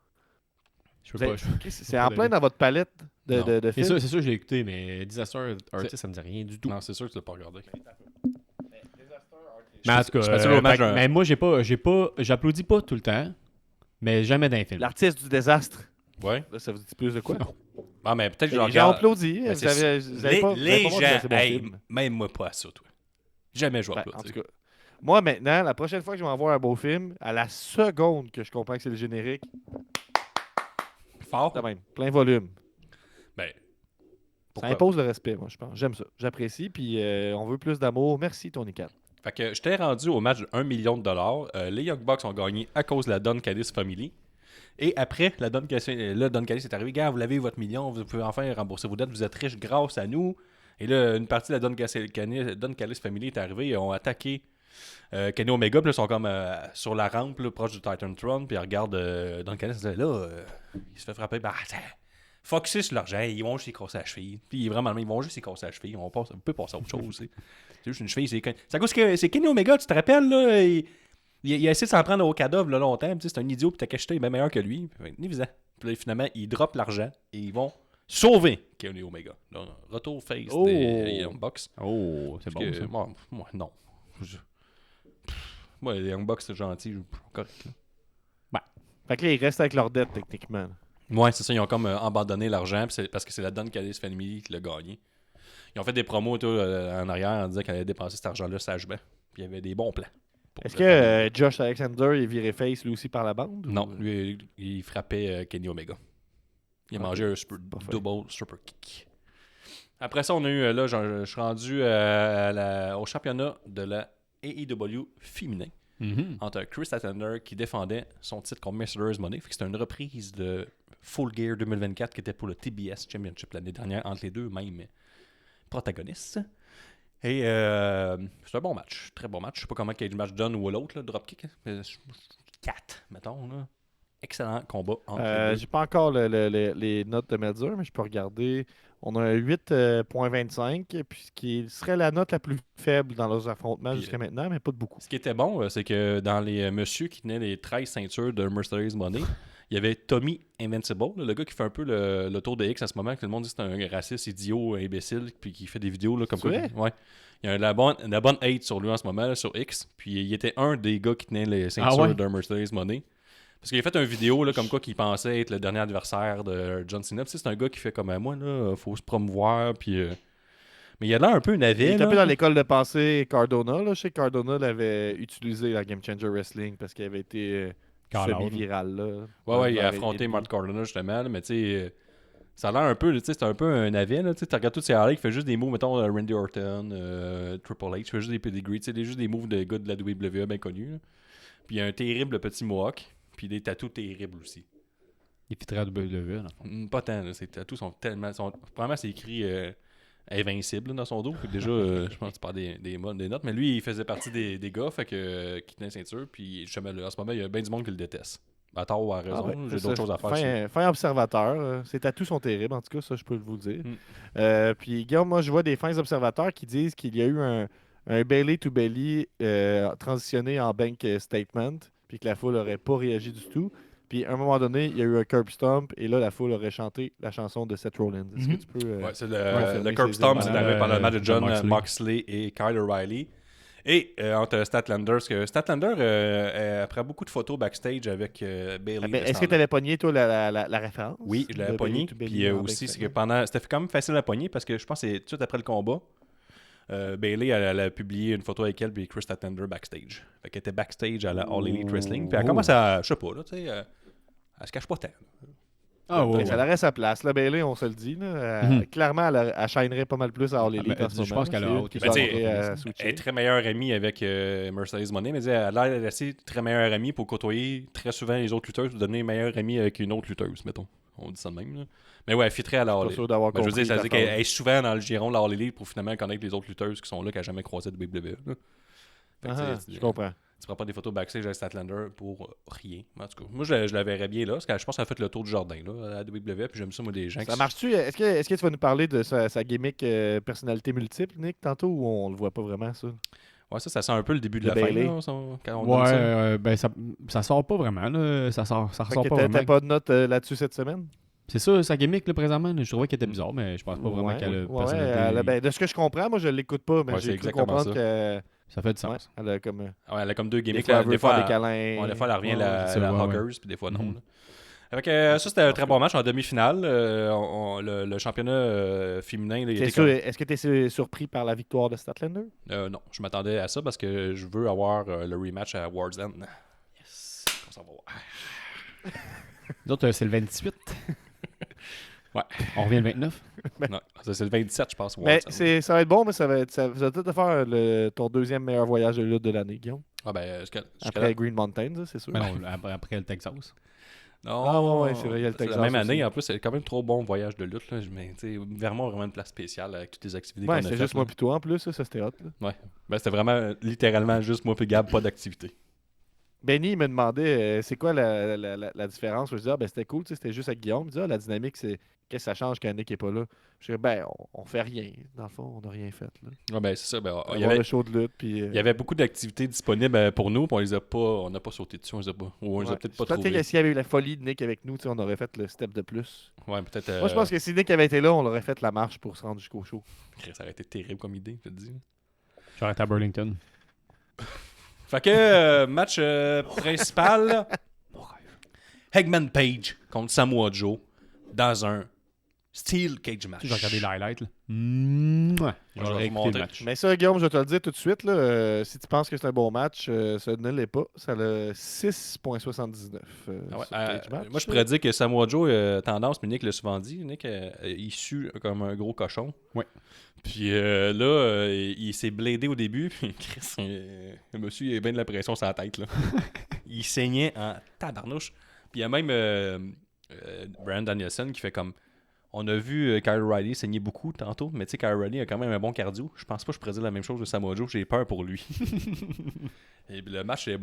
Je peux Vous avez- pas. Chris, c'est pas en t'aider. plein dans votre palette de Non. de C'est films. sûr, c'est sûr que je l'ai écouté, mais Disaster Artist, ça me dit rien du tout. Non, c'est sûr que tu l'as pas regardé. Mais en tout cas, je fais ça l'hommage fait que- d'un- mais moi, j'applaudis pas tout le temps, mais jamais d'un film. L'artiste du désastre. Ouais. Là, ça vous dit plus de quoi? Non. Ah, mais peut-être que je Les gens regarde. applaudissent. Ben, Vous avez les pas, les vous avez pas gens, dit que c'est bon hey, film. même moi pas à ça, toi. Jamais je vais Ben, en applaudir. tout cas, moi maintenant, la prochaine fois que je vais en voir un beau film, à la seconde que je comprends que c'est le générique, Fort. quand même, plein volume. Ben, Ça pourquoi? impose le respect, moi, je pense. J'aime ça. J'apprécie, puis on veut plus d'amour. Merci, Tony Khan. Fait que j'étais rendu au match de 1 million de dollars. Les Young Bucks ont gagné à cause de la Don Callis Family. Et après, Don Callis est arrivé. Gars, vous l'avez eu votre million, vous pouvez enfin rembourser vos dettes, vous êtes riches grâce à nous. Et là, une partie de la Don Callis Family est arrivée et ont attaqué Kenny Omega. Puis là, ils sont comme sur la rampe, là, proche du Titan Throne. Puis ils regardent Don Callis. Là, il se fait frapper. Bah, focusez sur l'argent. Ils vont juste s'y casser la cheville. Puis vraiment, ils vont juste s'y casser la cheville. On peut passer à autre chose. C'est juste une cheville. C'est à cause que c'est Kenny Omega, tu te rappelles, là? Il a essayé de s'en prendre au cadavre là, longtemps. C'est un idiot, puis Takeshita est bien meilleur que lui. Puis là, finalement, il drop l'argent et ils vont sauver Kenny Omega. Là, retour face des Young Bucks. Oh, c'est bon, ça. Moi, non. Moi, les Young Bucks, c'est gentil. Je suis correct. Là. Fait que là, ils restent avec leur dette, techniquement. Ouais, c'est ça. Ils ont comme abandonné l'argent parce que c'est la Don Callis Family qui l'a gagné. Ils ont fait des promos en arrière en disant qu'elle allait dépenser cet argent-là sagement. Puis il y avait des bons plans. Est-ce que Josh Alexander est viré face lui aussi par la bande? Non, lui, il frappait Kenny Omega. Il a mangé un double super kick. Après ça, on a eu, là, je suis rendu au championnat de la AEW féminin entre Chris Statlander qui défendait son titre contre Mr. Money. C'était une reprise de Full Gear 2024 qui était pour le TBS Championship l'année dernière entre les deux mêmes protagonistes. Et c'est un bon match, très bon match. Je sais pas comment Cage Match donne ou l'autre, là, dropkick. 4, mettons. Là. Excellent combat entre les deux. J'ai pas encore les notes de Meltzer, mais je peux regarder. On a un 8.25, puis ce qui serait la note la plus faible dans leurs affrontements jusqu'à maintenant, mais pas de beaucoup. Ce qui était bon, c'est que dans les messieurs qui tenaient les 13 ceintures de Mercedes Money, il y avait Tommy Invincible, le gars qui fait un peu le tour de X en ce moment, que tout le monde dit que c'est un raciste, idiot, imbécile, puis qui fait des vidéos là, comme quoi. Ouais. Il y a la bonne hate sur lui en ce moment, là, sur X, puis il était un des gars qui tenait les ceintures de Mercedes Money. Parce qu'il a fait une vidéo là, comme quoi qu'il pensait être le dernier adversaire de John Cena. C'est un gars qui fait comme moi, là, faut se promouvoir, puis... Mais il a l'air un peu navet. Il est un peu dans l'école de pensée Cardona. Là. Je sais que Cardona l'avait utilisé la Game Changer Wrestling parce qu'il avait été semi-viral. Là, ouais, il a affronté Matt Cardona justement, là, mais tu sais, ça a l'air un peu, tu sais, c'est un peu un navet. Tu regardes tous ces highlights, il fait juste des moves, mettons Randy Orton, Triple H, il fait juste des pedigree, tu sais, juste des moves de gars de la WWE bien connus. Là. Puis il y a un terrible petit mohawk, puis des tatous terribles aussi. Il fitterait à WWE, pas tant, là, ces tatous sont tellement... Probablement c'est écrit... invincible là, dans son dos. Déjà, je pense que tu parles des notes. Mais lui, il faisait partie des gars qui tenaient la ceinture. Puis justement, là, en ce moment, il y a bien du monde qui le déteste. À tort ou à raison, j'ai d'autres choses à faire. Fin observateur. Ces tatous sont terribles, en tout cas, ça, je peux vous le dire. Puis, Guillaume, moi, je vois des fins observateurs qui disent qu'il y a eu un belly to belly transitionné en bank statement. Puis que la foule n'aurait pas réagi du tout. Puis à un moment donné, il y a eu un curb stomp et là, la foule aurait chanté la chanson de Seth Rollins. Est-ce que tu peux... c'est le curb stomp, c'est arrivé pendant le match de John Moxley et Kyle O'Reilly. Et entre Statlander, parce que Statlander prend beaucoup de photos backstage avec Bayley. Est-ce que tu avais pogné, toi, la référence? Oui, je l'avais pogné. Puis aussi, c'est que c'était quand même facile à pogner parce que je pense que c'est tout de suite après le combat. Bayley, elle a publié une photo avec elle et Chris Statlander backstage. Fait qu'elle était backstage à la All Elite Wrestling. Puis elle commence à, je sais pas, là, tu sais, elle se cache pas tant. Ça aurait sa place. Là, Bayley, on se le dit. Là, clairement, elle shinerait pas mal plus à All Elite. Je pense qu'elle a hâte. Elle est très meilleure amie avec Mercedes Money, mais elle a l'air assez très meilleure amie pour côtoyer très souvent les autres lutteuses, pour devenir meilleure amie avec une autre lutteuse, mettons. On dit ça de même. Là. Mais ouais, elle fitterait à la All Elite. Je veux dire, ça veut dire qu'elle est souvent dans le giron de la All Elite pour finalement connaître les autres lutteuses qui sont là, qui n'ont jamais croisé de WWE. Je comprends. Tu prends pas des photos backstage avec Statlander pour rien. En tout cas, moi, je la verrais bien là, parce que je pense qu'elle a fait le tour du jardin là, à la WWE, puis j'aime ça, moi, des gens Ça marche-tu? Est-ce que tu vas nous parler de sa gimmick personnalité multiple, Nick, tantôt, ou on le voit pas vraiment, ça? Ouais, ça sent un peu le début de la Bayley. fin, là, quand on donne ça. Ben ça sort pas vraiment, là. Ça ressort pas vraiment. T'as pas de note là-dessus cette semaine? C'est ça, sa gimmick, là, présentement, je trouvais qu'elle était bizarre, mais je pense pas vraiment qu'elle a personnalité. De ce que je comprends, moi, je l'écoute pas, mais j'ai cru comprendre que... Ça fait du sens. Elle a comme... Ouais, elle a comme deux gimmicks. Des fois, des fois, des câlins. des fois, elle revient la Huggers, puis des fois, non. Ça, c'était un très bon match en demi-finale. Le championnat féminin, là, il était Est-ce que tu es surpris par la victoire de Statlander? non, je m'attendais à ça parce que je veux avoir le rematch à War's End. Yes. On s'en va voir. Nous autres, c'est le 28. Ouais. On revient le 29. Non, c'est le 27, je pense. Mais War's End. ça va être bon, mais ça va peut-être te faire ton deuxième meilleur voyage de lutte de l'année, Guillaume. Ah ben, Après Green Mountain, ça, c'est sûr. Mais non, après le Texas. Non, ouais, c'est vrai, il y a le Texas La même aussi. année, en plus, c'est quand même trop bon voyage de lutte. Là. Mais Vermont a vraiment une place spéciale avec toutes les activités qu'on a Ouais, faites. c'est juste là. moi pis toi en plus, ça c'était hot. Là. Ouais. Ben, c'était vraiment littéralement juste moi et Gab, pas d'activité. Benny il me demandait c'est quoi la différence. Je disais, c'était cool, tu sais, c'était juste avec Guillaume. Il disait, la dynamique, c'est qu'est-ce que ça change quand Nick n'est pas là. Je disais, on fait rien. Dans le fond, on n'a rien fait. Là. Ouais, ben, c'est ça. Ben, Il y avait le show de lutte. Puis, il y avait beaucoup d'activités disponibles pour nous, puis on n'a pas sauté dessus, on les a pas. Ou on les a peut-être pas trouvées. Peut-être que s'il y avait eu la folie de Nick avec nous, tu sais, on aurait fait le step de plus. Ouais, peut-être. Moi, je pense que si Nick avait été là, on aurait fait la marche pour se rendre jusqu'au show. Ça aurait été terrible comme idée, je te dis. J'arrête à Burlington. Fait que match principal, Hangman Page contre Samoa Joe dans un Steel Cage match. J'ai regardé les highlights. Là. Ouais. Je vais J'aurais écouté remonter. le match. Mais ça, Guillaume, je vais te le dire tout de suite. Là, si tu penses que c'est un bon match, ça ne l'est pas. Ça a le 6,79. Ah ouais, sur Cage Match. moi, je pourrais dire que Samoa Joe a tendance, mais Nick l'a souvent dit. Nick, il sue comme un gros cochon. Ouais. Puis là, il s'est bladé au début. Puis Chris, le monsieur, il a bien de la pression sur la tête. Là. Il saignait en tabarnouche. Puis il y a même Bryan Danielson qui fait comme... On a vu Kyle O'Reilly saigner beaucoup tantôt, mais tu sais, Kyle O'Reilly a quand même un bon cardio. Je pense pas que je pourrais dire la même chose de Samoa Joe. J'ai peur pour lui. Et le match était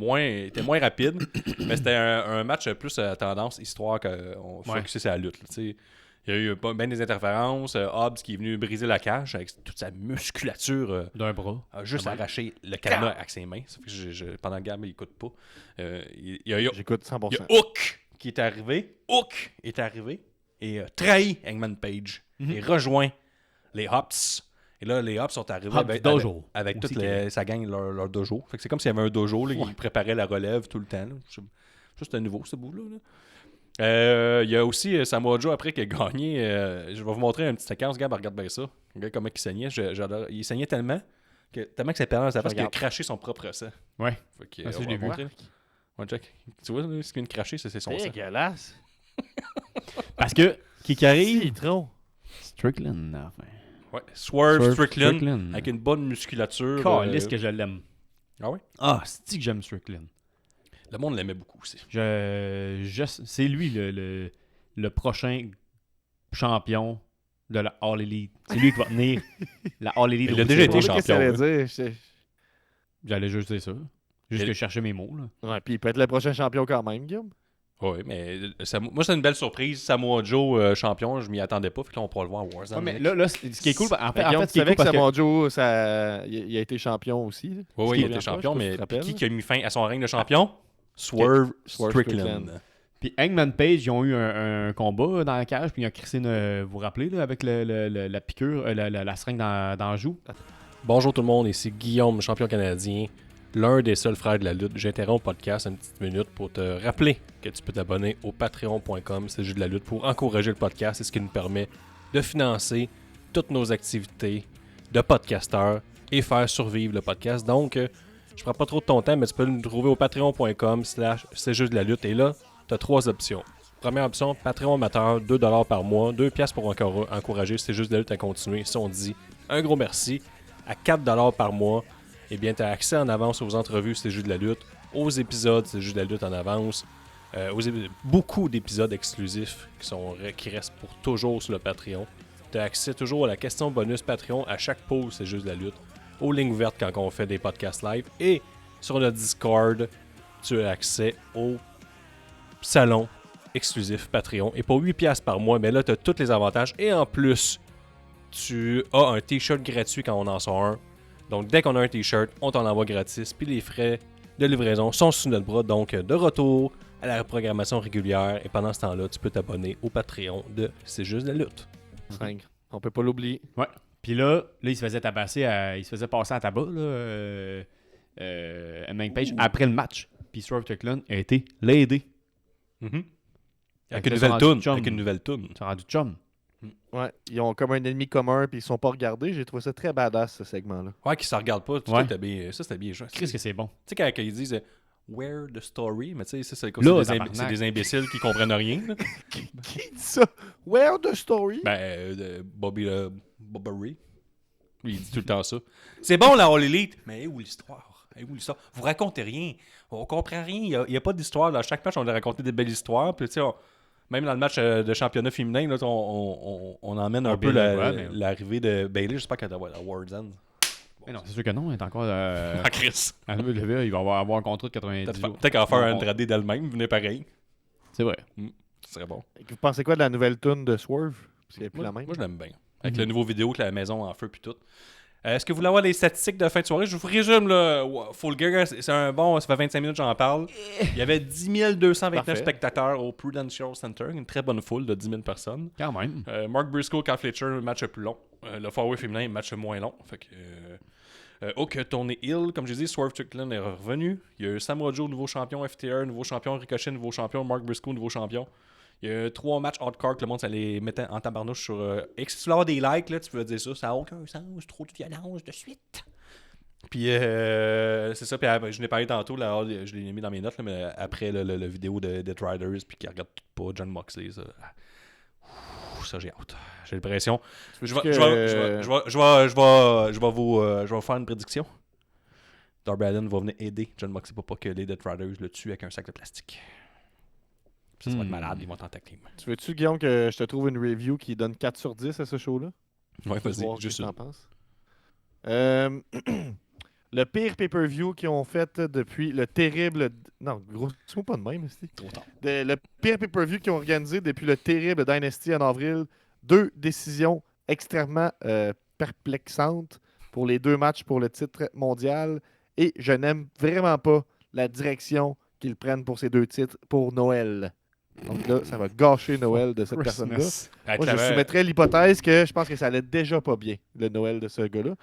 moins rapide, mais c'était un match plus à tendance, histoire qu'on focusait sur la lutte. Là, il y a eu bien des interférences. Hobbs qui est venu briser la cage avec toute sa musculature. D'un bras. A juste arraché le cadenas avec ses mains. Ça fait que pendant le Gab, il écoute pas. Il y a J'écoute 100%. il y a Hook qui est arrivé. Hook est arrivé et trahi Hangman Page et rejoint les Hops. Et là, les Hops sont arrivés Hobbs dojo. avec Aussi toute sa gang, leur dojo. Fait que c'est comme s'il y avait un dojo là, qui préparait la relève tout le temps. Là. Juste un nouveau, ce bout-là. Là. Il y a aussi Samoa Joe après qui a gagné. Je vais vous montrer une petite séquence. Gab, regarde bien ça. Regarde comment il saignait. Il saignait tellement que ça perdait dans sa face qu'il a craché son propre sang. Ouais. Fait que, Ah, ça, on je va l'ai vu. montrer. Ouais, check. Tu vois, ce qu'il vient de cracher, c'est son sang. Dégueulasse. Parce que, qui arrive, Citron. Strickland, enfin. Ouais. Swerve Strickland Strickland. avec une bonne musculature. Calisse que je l'aime. Ah ouais? Ah, c'est que j'aime Strickland. Le monde l'aimait beaucoup aussi. C'est lui le prochain champion de la All Elite. C'est lui qui va tenir la All Elite. Il a au déjà titre. été Qu'est-ce que ça champion, allait dire? J'allais juste dire ça. Juste Il- que je cherchais mes mots. Là. Ouais, puis il peut être le prochain champion quand même, Guillaume. Oui, mais moi, c'est une belle surprise. Samoa Joe, champion, je m'y attendais pas. Fait que là, on pourra le voir à Warzone. Ouais, mais là, ce qui est cool, en fait, Guillaume, ce tu qui est savais cool que parce que Samoa Joe, il a été champion aussi. Là. Oui, il Première était fois, champion, je sais pas mais si tu te rappelles. qui a mis fin à son règne de champion? Swerve Strickland. Strickland. Puis Hangman Page, ils ont eu un combat dans la cage, puis il a crissé vous vous rappelez, là, avec la piqûre, la seringue dans le joue. Bonjour tout le monde, ici Guillaume, champion canadien, l'un des seuls frères de la lutte. J'interromps le podcast une petite minute pour te rappeler que tu peux t'abonner au patreon.com, c'est juste de la lutte, pour encourager le podcast. C'est ce qui nous permet de financer toutes nos activités de podcasteurs et faire survivre le podcast. Donc, je prends pas trop de ton temps, mais tu peux nous trouver au patreon.com/ c'est juste de la lutte. Et là, tu as 3 options. Première option, Patreon amateur, 2$ par mois, 2$ pour encourager C'est juste de la lutte à continuer. Si on dit un gros merci, à 4$ par mois, eh bien, tu as accès en avance aux entrevues C'est juste de la lutte, aux épisodes C'est juste de la lutte en avance, beaucoup d'épisodes exclusifs qui restent pour toujours sur le Patreon. Tu as accès toujours à la question bonus Patreon à chaque pause C'est juste de la lutte, aux lignes ouvertes quand on fait des podcasts live, et sur le Discord, tu as accès au salon exclusif Patreon. Et pour 8$ par mois, mais là, tu as tous les avantages. Et en plus, tu as un t-shirt gratuit quand on en sort un. Donc, dès qu'on a un t-shirt, on t'en envoie gratis. Puis les frais de livraison sont sous notre bras. Donc, de retour à la programmation régulière. Et pendant ce temps-là, tu peux t'abonner au Patreon de C'est juste de la lutte. 5. On peut pas l'oublier. Ouais. Puis là, il se faisait tabasser, il se faisait passer à tabac, là, Hangman Page, après le match. Puis Swerve Strickland a été l'aidé. Mhm. Avec une Ils sont nouvelle rendus toune. chum. Avec une nouvelle toune. Ils sont rendus chum. Ouais, ils ont comme un ennemi commun puis ils sont pas regardés. J'ai trouvé ça très badass, ce segment-là. Ouais, qui se regardent pas. Ouais. Ça, c'était bien joué. Qu'est-ce que c'est bon? Tu sais, quand ils disent Where the story, mais tu sais, ça, c'est comme Là, c'est tabarnak. des imbéciles qui comprennent rien. Là. Qui dit ça? Where the story? Ben, Bobby Ray. Il dit tout le temps ça. C'est bon, la All Elite, mais où l'histoire? Où l'histoire? Vous racontez rien. On comprend rien. Il n'y a pas d'histoire. Dans chaque match, on a raconté des belles histoires. Puis, tu sais, même dans le match de championnat féminin, là, on emmène un peu l'arrivée de Bayley. J'espère qu'elle doit avoir la World's End. Mais non, c'est sûr que non. Il est encore Ah, Chris. à WWE. Il va avoir un contrat de 90 jours. Peut-être qu'elle va faire un Non, Andrade d'elle-même. Venez pareil. C'est vrai. Ce serait bon. Vous pensez quoi de la nouvelle tune de Swerve? Parce qu'elle est plus la même. Moi, je l'aime bien. Avec le nouveau vidéo, avec la maison en feu puis tout. Est-ce que vous voulez avoir les statistiques de fin de soirée? Je vous résume, là. Full Gear, c'est un bon... Ça fait 25 minutes que j'en parle. Il y avait 10 229 Parfait. spectateurs au Prudential Center. Une très bonne foule de 10 000 personnes. Quand même. Mark Briscoe, Cal Fletcher, match plus long. Le Four-Way féminin, match moins long. Fait que... Tony Hill, comme j'ai dit, Swerve Strickland est revenu. Il y a eu Samoa Joe, nouveau champion, FTR, nouveau champion, Ricochet, nouveau champion, Mark Briscoe, nouveau champion. Il y a eu 3 matchs hardcore que le monde ça les mettait en tabarnouche sur X. Si tu veux avoir des likes, là, tu peux dire ça, ça n'a aucun sens, trop de violence de suite. Puis c'est ça, puis je n'ai parlé tantôt, là, je l'ai mis dans mes notes, là, mais après le vidéo de Death Riders, puis qui regarde tout pas John Moxley, ça. Ça j'ai hâte. J'ai l'impression. Je vais vous faire une prédiction. Darby Allin va venir aider John Moxley pour pas que les Death Riders le tuent avec un sac de plastique. Ça va être malade, ils vont tenter team. Tu veux-tu, Guillaume, que je te trouve une review qui donne 4 sur 10 à ce show-là? Ouais, vas-y, Voir juste ce que ça. t'en penses. Le pire pay-per-view qu'ils ont fait depuis le terrible... Non, gros, c'est pas de même, c'est Trop tard. le pire pay-per-view qu'ils ont organisé depuis le terrible Dynasty en avril. 2 décisions extrêmement perplexantes pour les 2 matchs pour le titre mondial. Et je n'aime vraiment pas la direction qu'ils prennent pour ces 2 titres pour Noël. Donc là, ça va gâcher Noël de cette personne-là. Moi, je soumettrais l'hypothèse que je pense que ça allait déjà pas bien, le Noël de ce gars-là.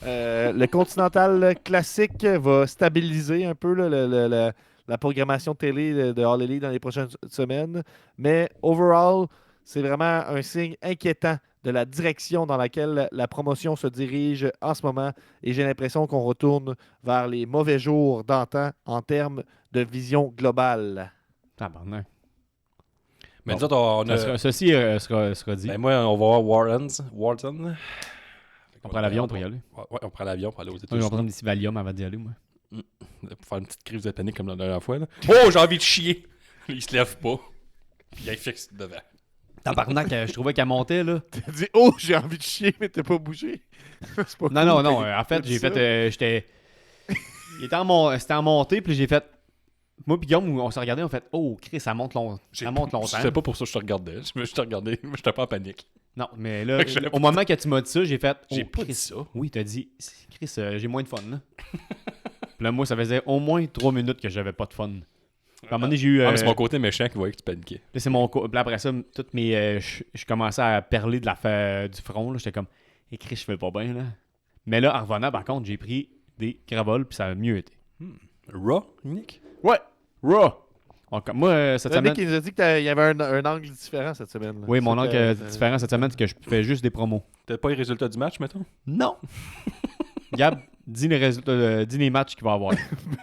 Le Continental classique va stabiliser un peu là, la programmation télé de All Elite dans les prochaines semaines. Mais overall, c'est vraiment un signe inquiétant de la direction dans laquelle la promotion se dirige en ce moment. Et j'ai l'impression qu'on retourne vers les mauvais jours d'antan en termes de vision globale. Tabarnak. Mais Bon. nous autres, Ceci sera dit. ben moi, on va voir Wharton. On prend l'avion pour y aller. Ouais, on prend l'avion pour aller aux On va États-Unis. prendre des petits Valium avant d'y aller, moi. Pour faire une petite crise de panique comme la dernière fois. Là. Oh, j'ai envie de chier! Il se lève pas. Puis il fixe devant. Tabarnak, je trouvais qu'elle montait, là. T'as dit « Oh, j'ai envie de chier, mais t'as pas bougé. » C'est pas Non, cool, non, non. t'as En fait, dit j'ai ça. fait. J'étais. C'était en montée, puis j'ai fait. Moi, puis Guillaume, on s'est regardé, on fait oh, Chris, ça monte longtemps. C'est pas pour ça que je te regardais. Je te regardais, mais j'étais pas en panique. Non, mais là, Fait que je l'ai au moment que tu m'as dit ça, j'ai fait. J'ai oh, pas Chris. dit ça. Oui, t'as dit, Chris, j'ai moins de fun, là. Puis là, moi, ça faisait au moins 3 minutes que j'avais pas de fun. Puis à un moment donné, j'ai eu. Ah, mais c'est mon côté méchant qui voyait que tu paniquais. Là, c'est mon. Puis après ça, toutes mes. Je commençais à perler de du front, là. J'étais comme, Chris, je fais pas bien, là. Mais là, en revenant, par contre, j'ai pris des cravoles, puis ça a mieux été. Raw, Nick? Ouais! Raw! Donc, moi, cette Le semaine. mec, il nous a dit qu'il y avait un angle différent cette semaine. là. Oui, mon angle est C'était- différent cette semaine, c'est que je fais juste des promos. T'as pas les résultats du match, mettons? Non! Gab, dis les résultats, dis les matchs qu'il va y avoir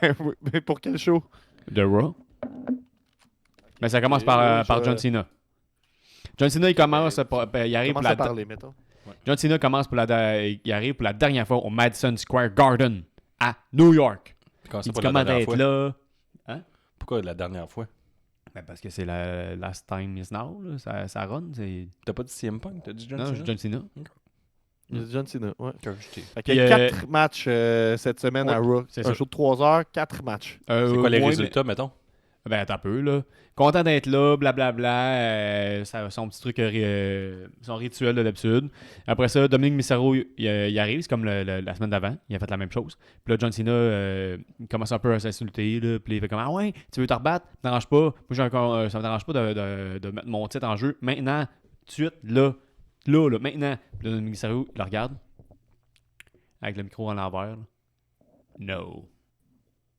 Ben oui, mais pour quel show? de Raw. Mais ça commence Oui, par je- John Cena. John Cena, il commence, il arrive pour Commence à la, parler, mettons. John Cena commence il arrive pour la dernière fois au Madison Square Garden à New York. Comment Il dit pas comment la dernière d'être fois? là. Pourquoi la dernière fois? Ben parce que c'est la last time is now, là. Ça run. T'as pas dit CM Punk? T'as dit John Non, Cena? John Cena. Il dit John Cena, ouais. Jeté. Fait qu'il y a Puis, 4 matchs cette semaine à ouais, Raw. c'est Un ça. show de 3 heures, 4 matchs. C'est quoi les ouais, résultats, mettons? Ben, attends un peu, là. Content d'être là, blablabla. Son petit truc, son rituel de d'habitude. Après ça, Dominique Mysterio, il arrive, c'est comme la semaine d'avant. Il a fait la même chose. Puis là, John Cena, il commence un peu à s'insulter, là. Puis il fait comme, ah ouais, tu veux te rebattre? Ça me dérange pas. Moi, j'ai encore, ça me dérange pas de mettre mon titre en jeu. Maintenant, tout de suite, là, maintenant. Puis là, Dominique Mysterio, il le regarde. Avec le micro en l'envers, là. No.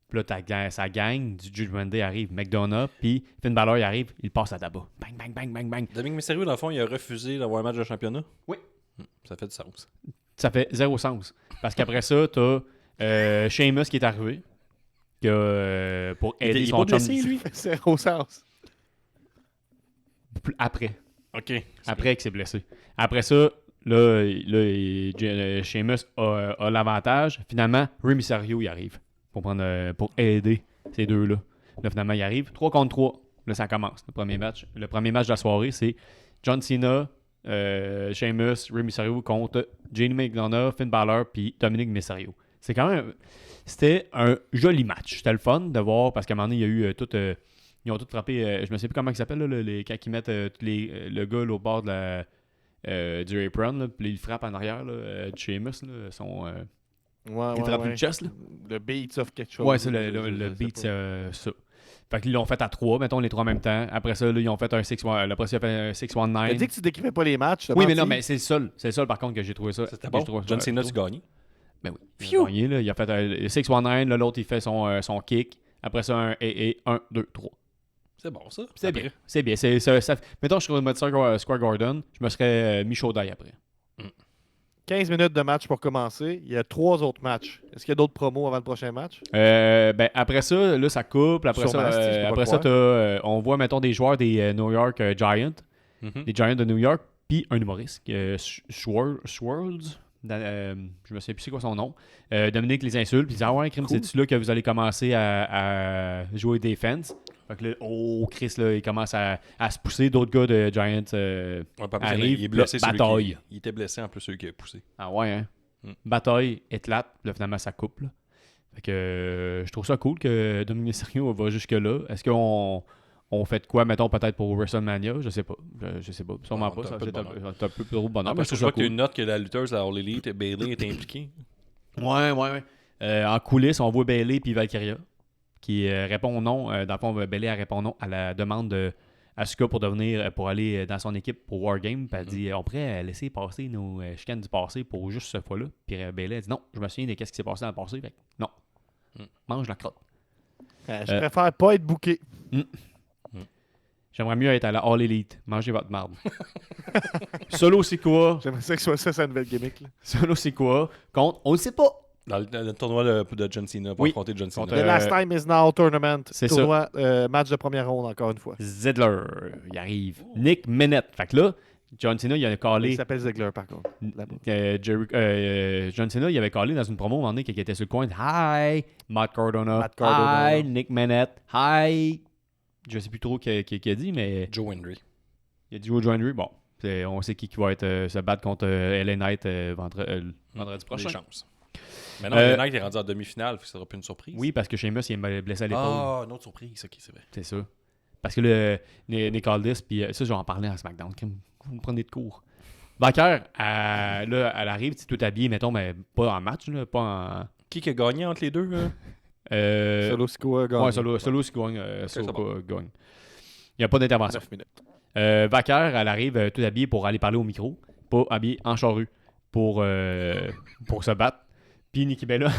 Puis là, sa gang du Judgment Day arrive. McDonough, puis Finn Balor, il arrive, il passe à tabac. Bang, bang, bang, bang, bang. Dominique Mysterio, dans le fond, il a refusé d'avoir un match de championnat. Oui. Ça fait du sens. Ça fait zéro sens. Parce qu'après ça, t'as Sheamus qui est arrivé. Qui a, pour aider il est son pas chum. blessé, lui? C'est au sens. Après. OK. Après qu'il s'est blessé. Après ça, là Sheamus a l'avantage. Finalement, Rey Mysterio, il arrive. Pour aider ces deux-là. Là, finalement, il arrive. 3 contre 3. Là, ça commence. Le premier match de la soirée, c'est John Cena, Sheamus, Rey Mysterio contre Jamie McDonough, Finn Balor puis Dominic Mysterio. C'est quand même... C'était un joli match. C'était le fun de voir parce qu'à un moment donné, il y a eu ils ont tous frappé... je me sais plus comment il s'appelle, là, quand ils mettent le gars là, au bord de du apron, là, puis ils frappent en arrière là, du Sheamus. Là, il frappe le chest. Là. Le beat of quelque chose. Ouais, c'est le beat, c'est ça. Fait qu'ils l'ont fait à 3, mettons les 3 en même temps. Après ça, là, ils ont fait un 6-1. Après ça, il a fait un 6-1-9. T'as dit que tu décrivais pas les matchs. Oui, mais non, mais c'est le seul. C'est le seul, par contre, que j'ai trouvé ça. C'était bon. John Cena, tu gagné. Ben oui. Il a gagné, là. Il a fait un 6-1-9. Là, l'autre, il fait son kick. Après ça, un AA, 1, 2, 3. C'est bon, ça. C'est bien. C'est bien. Mettons, je serais mode Square Gordon. Je me serais mis chaud d'ail après. 15 minutes de match pour commencer. Il y a 3 autres matchs. Est-ce qu'il y a d'autres promos avant le prochain match? Ben, après ça, là, ça coupe. Après Sûrement, ça, si je peux pas t'as, on voit, mettons, des joueurs des New York Giants. Les Giants de New York. Puis un humoriste, Schwartz. Je me souviens plus c'est quoi son nom. Dominique les insulte. Puis il dit ah ouais, crime, c'est-tu là que vous allez commencer à jouer defense? Fait que là, Chris, là, il commence à se pousser. D'autres gars de Giants arrivent. Il est blessé, là, bataille. Il était blessé en plus, celui qui a poussé. Ah ouais, hein? Bataille, éclate. Là, finalement, ça coupe. Là. Fait que je trouve ça cool que Dominique Mysterio va jusque-là. Est-ce qu'on fait de quoi, mettons, peut-être pour WrestleMania? Je sais pas. Je sais pas. Sûrement pas. Ça va être un peu trop bonheur. Parce que je vois qu'il y a une note que la lutteuse, la All Elite, Bayley, est impliquée. Ouais. En coulisses, on voit Bayley puis Valkyria qui répond non. Dans le fond, Bayley répond non à la demande de Asuka pour aller dans son équipe pour Wargame. Puis elle dit on pourrait laisser passer nos chicanes du passé pour juste cette fois-là. Puis Bayley a dit non, je me souviens de ce qui s'est passé dans le passé. Fait que non. Mange la crotte. Je préfère pas être booké. J'aimerais mieux être à la All Elite. Mangez votre marde. Solo Sikoa. J'aimerais ça que ce soit ça, sa nouvelle gimmick. Là. Solo Sikoa contre, on ne sait pas. Dans le tournoi de John Cena, pour affronter John Cena. The Last Time is Now Tournament. C'est tournoi, match de première ronde, encore une fois. Ziggler, il arrive. Nick Minette. Fait que là, John Cena, il a calé. Il s'appelle Ziggler, par contre. John Cena, il avait calé dans une promo à un moment donné qui était sur le coin. Hi, Matt Cardona. Hi, Nick Minette. Hi. Je sais plus trop qui a dit, mais. Joe Hendry. Il a dit Joe Hendry. Bon, on sait qui va se battre contre LA Knight vendredi prochain. Des chances. Mais non, LA Knight est rendu en demi-finale, ça sera plus une surprise. Oui, parce que Sheamus il est blessé à l'épaule. Ah, une autre surprise, ok, c'est vrai. C'est ça. Parce que Nick Aldis, puis ça, je vais en parler à SmackDown. Vous me prenez de cours. Baker, elle arrive, tout habillée, mettons, mais pas en match, là, pas en. Qui a gagné entre les deux? Solo Sikoa gagne. Ouais, Solo Sikoa gagne. Il n'y a pas d'intervention. 9 minutes. Baker, elle arrive tout habillée pour aller parler au micro, pas habillée en charrue pour se battre. Puis Nikki Bella,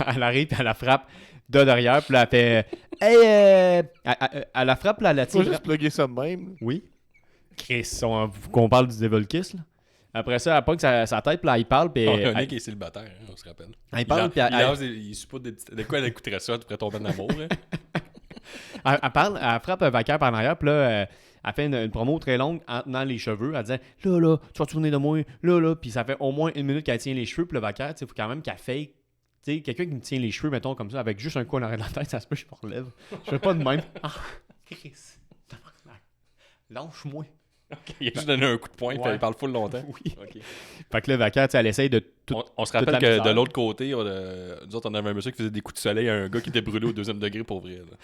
elle arrive, puis elle la frappe de derrière, puis là, elle fait hey, elle la frappe, là, elle la tire. Faut juste plugger ça de même. Oui. Chris, qu'on parle du Devil Kiss, là. Après ça, elle pogne sa tête, puis là, il parle, puis... Il Nick est célibataire, hein, on se rappelle. Elle parle, puis il suppose de quoi elle écouterait ça, tu pourrais tomber en amour, hein? elle frappe un vainqueur par en arrière, puis là, elle fait une promo très longue en tenant les cheveux. Elle disait là, tu vas te souvenir de moi, là, puis ça fait au moins 1 minute qu'elle tient les cheveux, puis le vainqueur, il faut quand même qu'elle fake. Tu sais, quelqu'un qui me tient les cheveux, mettons, comme ça, avec juste un coup en arrière de la tête, ça se peut que je me relève. Je fais pas de même. Ah, Chris, lâche-moi. Il a juste donné un coup de poing, puis elle parle full longtemps. Oui. Okay. Fait que là, vainqueur, elle essaye de tout. On se rappelle que de l'autre côté, nous autres, on avait un monsieur qui faisait des coups de soleil à un gars qui était brûlé au 2e degré pour vrai. Là.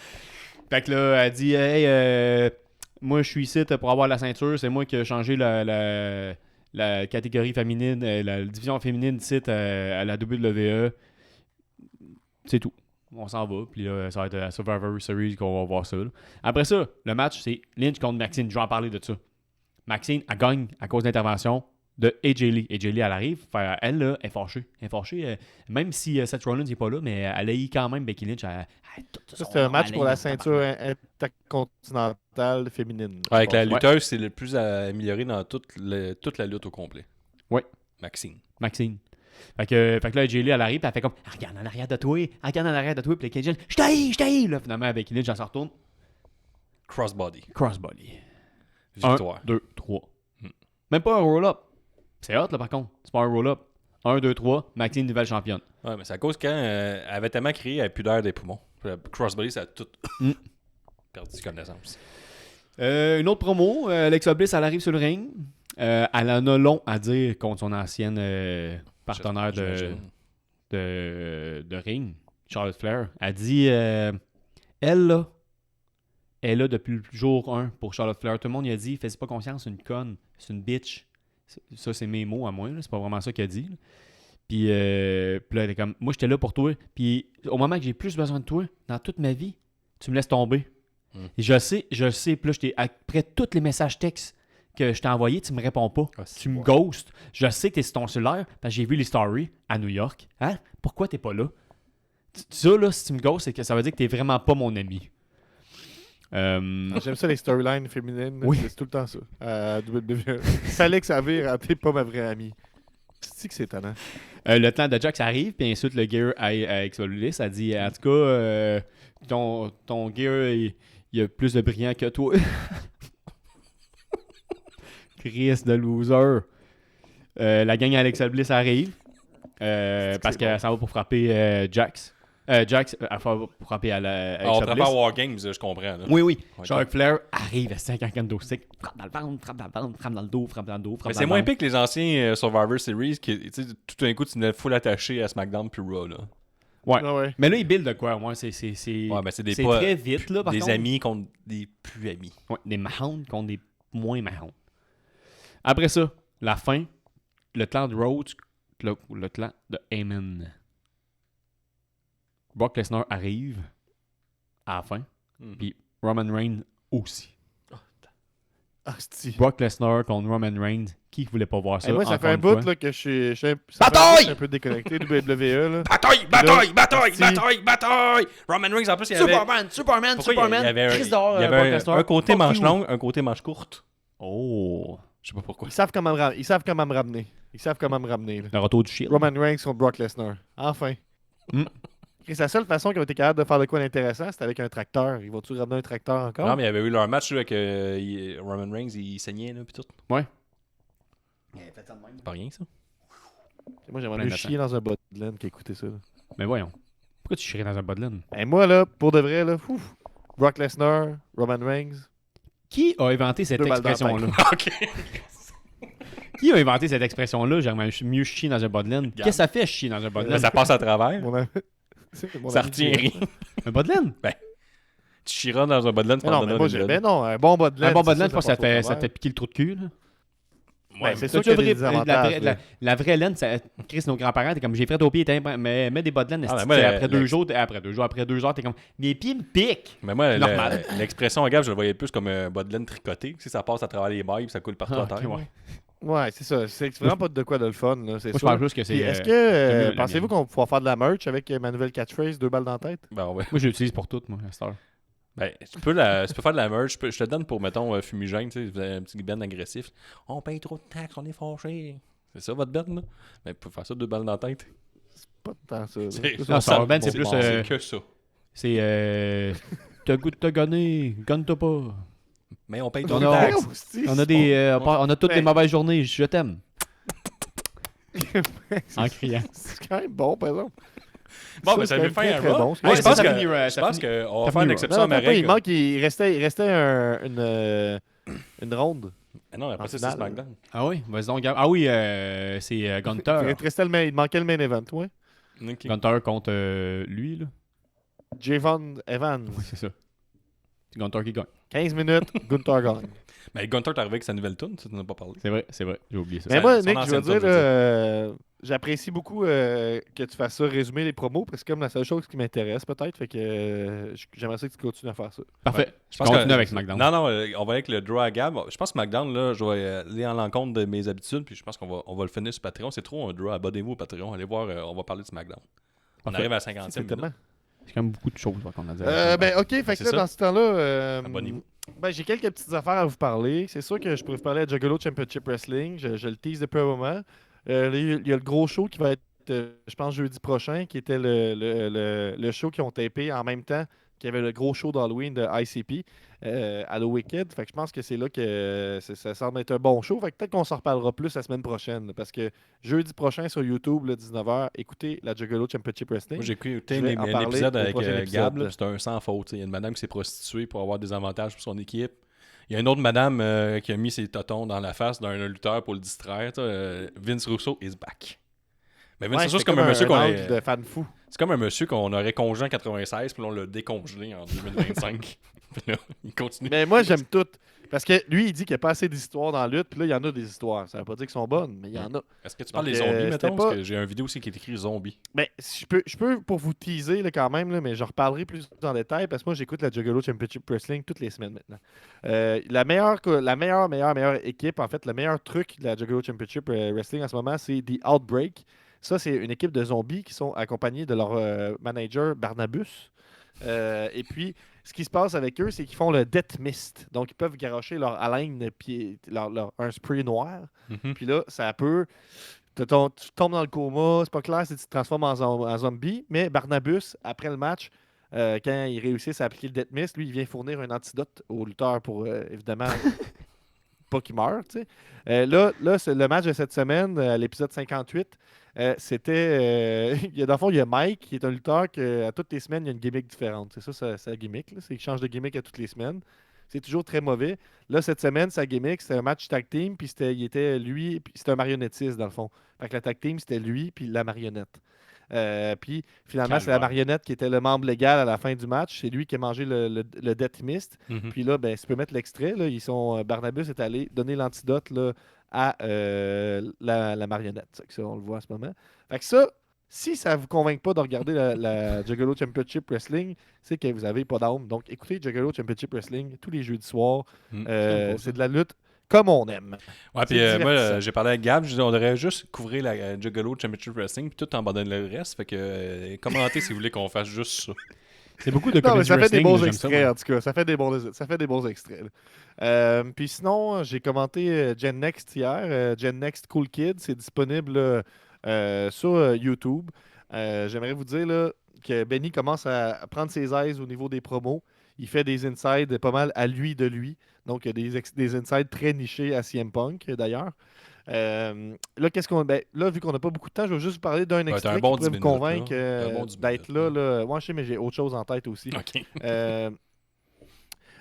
Fait que là, elle dit hey, moi, je suis ici pour avoir la ceinture. C'est moi qui ai changé la catégorie féminine, la division féminine du site à la WWE. C'est tout. On s'en va. Puis là, ça va être la Survivor Series qu'on va voir ça. Là. Après ça, le match, c'est Lynch contre Maxine. Je vais en parler de ça. Maxine, elle gagne à cause d'intervention de AJ Lee. AJ Lee, elle arrive, elle, là, est fâchée. Elle est fâchée. Même si Seth Rollins n'est pas là, mais elle a eu quand même Becky Lynch. Ça, c'est un match pour la ceinture intercontinentale féminine. Ouais, avec la Ouais. lutteuse, c'est le plus amélioré dans toute la lutte au complet. Ouais. Maxine. Fait que là, AJ Lee, elle arrive, puis elle fait comme regarde en arrière de toi, puis les Cajun, je t'haïs. Là, finalement, Becky Lynch, elle se retourne. Crossbody. Crossbody. Victoire. 1, 2, 3. Même pas un roll-up. C'est hot, là, par contre. C'est pas un roll-up. 1, 2, 3. Maxine, nouvelle championne. Ouais, mais c'est à cause quand elle avait tellement crié, elle avait plus d'air des poumons. Crossbody, ça a tout perdu connaissance. Une autre promo. Alexa Bliss, elle arrive sur le ring. Elle en a long à dire contre son ancienne partenaire J'imagine. de ring, Charlotte Flair. Elle dit elle, là, est là depuis le jour 1 pour Charlotte Flair. Tout le monde y a dit fais pas confiance, c'est une conne, c'est une bitch. Ça, c'est mes mots à moi. Là. C'est pas vraiment ça qu'elle dit. Là. Puis là, elle est comme moi, j'étais là pour toi. Puis au moment que j'ai plus besoin de toi dans toute ma vie, tu me laisses tomber. Et je sais. Puis là, après tous les messages textes que je t'ai envoyés, tu me réponds pas. Tu me ghostes. Je sais que t'es sur ton cellulaire parce que j'ai vu les stories à New York. Hein? Pourquoi t'es pas là? Ça, là, si tu me ghostes, c'est que ça veut dire que t'es vraiment pas mon ami. J'aime ça, les storylines féminines. Oui. C'est tout le temps ça. WWE. Fallait que ça vire, t'es pas ma vraie amie. C'est que c'est étonnant. Le temps de Jax arrive, puis insulte le gear à Exolulis. Elle dit en tout cas, ton gear, il a plus de brillant que toi. Chris de loser. La gang Alexa Bliss arrive parce qu'elle s'en va pour frapper Jax. Jax, elle va pour frapper à la On Alexa travaille Bliss. à War Games, je comprends. Là. Oui. Ouais, Charlotte Flair arrive à 50 stick. Frappe dans le ventre, frappe dans le dos. Mais c'est moins pire que les anciens Survivor Series qui, tu sais, tout d'un coup, tu n'es full attaché à SmackDown puis Raw. Là. Ouais. Ah ouais. Mais là, il build de quoi? Moi, c'est Ouais, mais c'est des c'est pas- très vite, là, par des contre. amis contre des plus amis. Ouais, des Mahon contre des moins Mahon. Après ça, la fin, le clan de Rhodes, le clan de Heyman. Brock Lesnar arrive à la fin, puis Roman Reigns aussi. Ah, c'est Brock Lesnar contre Roman Reigns, qui voulait pas voir ça? moi, ça encore fait un une bout fois? là, que je suis ça fait un bout Bataille! que je suis un peu déconnecté du WWE. Là. Bataille! Roman Reigns, en plus, il y avait... Superman, Pourquoi il y avait, Chris d'or, il y Brock avait Lesnar. un côté Fuck manche you. longue, un côté manche courte. Oh! Je sais pas pourquoi. Ils savent comment me ramener. Ils savent comment me ramener. Là. Le retour du Shield. Roman Reigns contre Brock Lesnar. Enfin. Mm. C'est la seule façon qu'ils ont été capables de faire de quoi d'intéressant, c'était avec un tracteur. Ils vont-tu ramener un tracteur encore? Non, mais il y avait eu leur match là, avec Roman Reigns, il saignait, là, pis tout. Ouais. C'est pas rien, ça. Moi, j'aimerais Plein mieux d'attentes. chier dans un bas de laine qu'écouter ça. Là. Mais voyons. Pourquoi tu chierais dans un bas de laine? Et moi, là, pour de vrai, là, ouf, Brock Lesnar, Roman Reigns. Qui a inventé cette 2 balles dans la expression-là? OK. Qui a inventé cette expression-là? J'aimerais mieux chier dans un bas de laine. Qu'est-ce que ça fait chier dans un bas de Mais laine? ça passe à travers. Mon ami- c'est mon Ça ami retient Thierry. rien. Un bas de laine? Tu chieras dans un bas de laine, tu Mais vas non, en mais donner moi, une mais non, un bon bas de laine. Un bon bas de c'est laine, je pense que ça passe au te travers. fait piquer le trou de cul. Là. Ouais, c'est Ça, sûr qu'il y a tu des vois, désavantages. là. la vraie laine, ça, Chris, nos grands-parents, t'es comme j'ai fait au pied, mais mets des bas de laine. Ah, esti, mais moi, après 2 jours, après 2 heures, t'es comme mes pieds me piquent. Mais moi, Normal. l'expression, regarde, je le voyais plus comme un bas de laine tricoté. Tu sais, ça passe à travers les bails et ça coule partout Ah, à terre. ok, ouais. Ouais, c'est ça. C'est vraiment pas de quoi de le fun. Là, c'est Moi, je sûr. pense plus que c'est. Puis, est-ce que mieux la pensez-vous mienne. qu'on va pouvoir faire de la merch avec ma nouvelle catchphrase 2 balles dans la tête? Ben, ouais. Moi, je l'utilise pour tout, moi, à cette heure. Ben, tu peux faire de la merch. Je te donne pour, mettons, fumigène. Tu sais, vous avez un petit ben agressif. On paye trop de taxes, on est fâchés. C'est ça votre bête, là? Mais pour faire ça, 2 balles dans la tête. Pas tant ça. là. C'est Tout non, ça, ça, Ben, c'est bon, plus, bon, C'est que ça. C'est. T'as goût de te gonner, gonne-toi pas. Mais on paye On trop de a- taxes. Oh, c'est- On a toutes Mais- des mauvaises journées, je t'aime. En criant. C'est quand même bon, par exemple. Bon, Ça, ben, ça c'est met quand fin même à très, très Raw. bon. Ouais, Ouais, je ça pense finit, je pense ça qu'on va ça faire une finit exception Non, à ma attends pas, règle. il restait une ronde. Ah non, après en ça, c'est finale. SmackDown. Ah oui, vas-y donc. Ah oui, c'est Gunter. Il manquait le main event, ouais. Ok. Gunter contre lui, là. Javon Evans. Oui, c'est ça. C'est Gunter qui gagne. 15 minutes, Gunther gagne. Mais Gunther est arrivé avec sa nouvelle tune, tu n'en as pas parlé. C'est vrai, j'ai oublié ça. Mais moi, son Nick, je veux ancienne dire, tune, je veux là, j'apprécie beaucoup que tu fasses ça, résumer les promos, parce que c'est comme la seule chose qui m'intéresse, peut-être. Fait que j'aimerais ça que tu continues à faire ça. Parfait. Je Je pense continue que- avec SmackDown. Non, on va avec le draw à Gab. Je pense que SmackDown, là, je vais aller à l'encontre de mes habitudes, puis je pense qu'on va le finir sur Patreon. C'est trop un draw. Abonnez-vous au Patreon. Allez voir, on va parler de SmackDown. On Parfait. arrive à la 50e C'est minute. tellement. C'est quand même beaucoup de choses qu'on a dit. Ben, ok, fait que C'est là, ça. dans ce temps-là, Abonnez-vous. ben, j'ai quelques petites affaires à vous parler. C'est sûr que je pourrais vous parler de Juggalo Championship Wrestling. Je le tease depuis un moment. Là, il y a le gros show qui va être, je pense, jeudi prochain, qui était le show qu'ils ont tapé en même temps qu'il y avait le gros show d'Halloween de ICP à The Wicked. Fait que je pense que c'est là que ça semble être un bon show. Fait que peut-être qu'on s'en reparlera plus la semaine prochaine. Parce que jeudi prochain sur YouTube, le 19h, écoutez la Juggalo Championship Wrestling. Moi, j'ai écouté Je vais en un parler épisode au avec prochain Gab, épisode. là, puis c'était un sans faute. Il y a une madame qui s'est prostituée pour avoir des avantages pour son équipe. Il y a une autre madame qui a mis ses totons dans la face d'un lutteur pour le distraire. Vince Russo is back. Mais Vince Ouais, Russo, c'est c'était comme un monsieur qu'on angle de fan fou. C'est comme un monsieur qu'on aurait congelé en 96, puis là, on l'a décongelé en 2025. Puis là, il continue. Mais moi, j'aime tout. Parce que lui, il dit qu'il n'y a pas assez d'histoires dans la lutte, puis là, il y en a des histoires. Ça veut pas dire qu'elles sont bonnes, mais il y en a. Est-ce que tu parles Donc, des zombies, c'était mettons? pas- Parce que j'ai une vidéo aussi qui est écrit zombie. Mais si je peux pour vous teaser là, quand même, là, mais je reparlerai plus en détail parce que moi, j'écoute la Juggalo Championship Wrestling toutes les semaines maintenant. La meilleure équipe, en fait, le meilleur truc de la Juggalo Championship Wrestling en ce moment, c'est The Outbreak. Ça, c'est une équipe de zombies qui sont accompagnés de leur manager Barnabus. Et puis, ce qui se passe avec eux, c'est qu'ils font le Death Mist. Donc, ils peuvent garocher leur haleine, puis un spray noir. Puis là, ça peut. Tu tombes dans le coma, c'est pas clair si tu te transformes en zombie. Mais Barnabus, après le match, quand il réussit à appliquer le Death Mist, lui, il vient fournir un antidote au lutteur pour, évidemment, pas qu'il meure. Tu sais. Là, c'est le match de cette semaine, l'épisode 58. C'était. Dans le fond, il y a Mike, qui est un lutteur que à toutes les semaines, il y a une gimmick différente. C'est ça, sa gimmick. Là. C'est qu'il change de gimmick à toutes les semaines. C'est toujours très mauvais. Là, cette semaine, sa gimmick, c'était un match tag team, puis il était lui, puis c'était un marionnettiste, dans le fond. Fait que la tag team, c'était lui, puis la marionnette. Puis finalement, c'est la Calvaire. marionnette qui était le membre légal à la fin du match. C'est lui qui a mangé le Death Mist. Puis là, ben, si tu peux mettre l'extrait, là, Barnabas est allé donner l'antidote là, à la marionnette. Ça, on le voit en ce moment. Fait que ça, si ça ne vous convainc pas de regarder la Juggalo Championship Wrestling, c'est que vous n'avez pas d'âme. Donc, écoutez Juggalo Championship Wrestling tous les jeudis soirs. C'est de la lutte comme on aime. Ouais, puis C'est moi, divertissant. j'ai parlé avec Gab, je dis on devrait juste couvrir la Juggalo Championship Wrestling, puis tout abandonner le reste. Fait que commentez si vous voulez qu'on fasse juste ça. C'est beaucoup de Non, mais comedy ça fait des wrestling, bons j'aime ça, extraits, moi. en tout cas. Ça fait des bons extraits. Puis sinon, j'ai commenté Gen Next hier. Gen Next Cool Kid, c'est disponible sur YouTube. J'aimerais vous dire là, que Benny commence à prendre ses aises au niveau des promos. Il fait des insides pas mal à lui de lui. Donc, des insides très nichés à CM Punk, d'ailleurs. Là, là, vu qu'on n'a pas beaucoup de temps, je vais juste vous parler d'un t'as extrait un bon qui pourrait 10 vous minutes, convaincre là. Un bon 10 d'être minutes, là. Moi, je sais, mais j'ai autre chose en tête aussi. OK.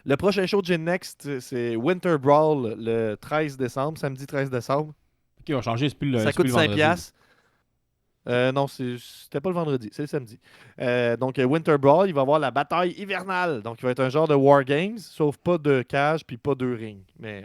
Le prochain show de Gen Next, c'est Winter Brawl le 13 décembre, samedi 13 décembre. Ok, on va changer, c'est plus le Ça c'est plus coûte le 5 vendredi. piastres. Non, c'était pas le vendredi, c'est le samedi. Donc, Winter Brawl, il va y avoir la bataille hivernale. Donc, il va être un genre de War Games, sauf pas de cage puis pas de ring. Mais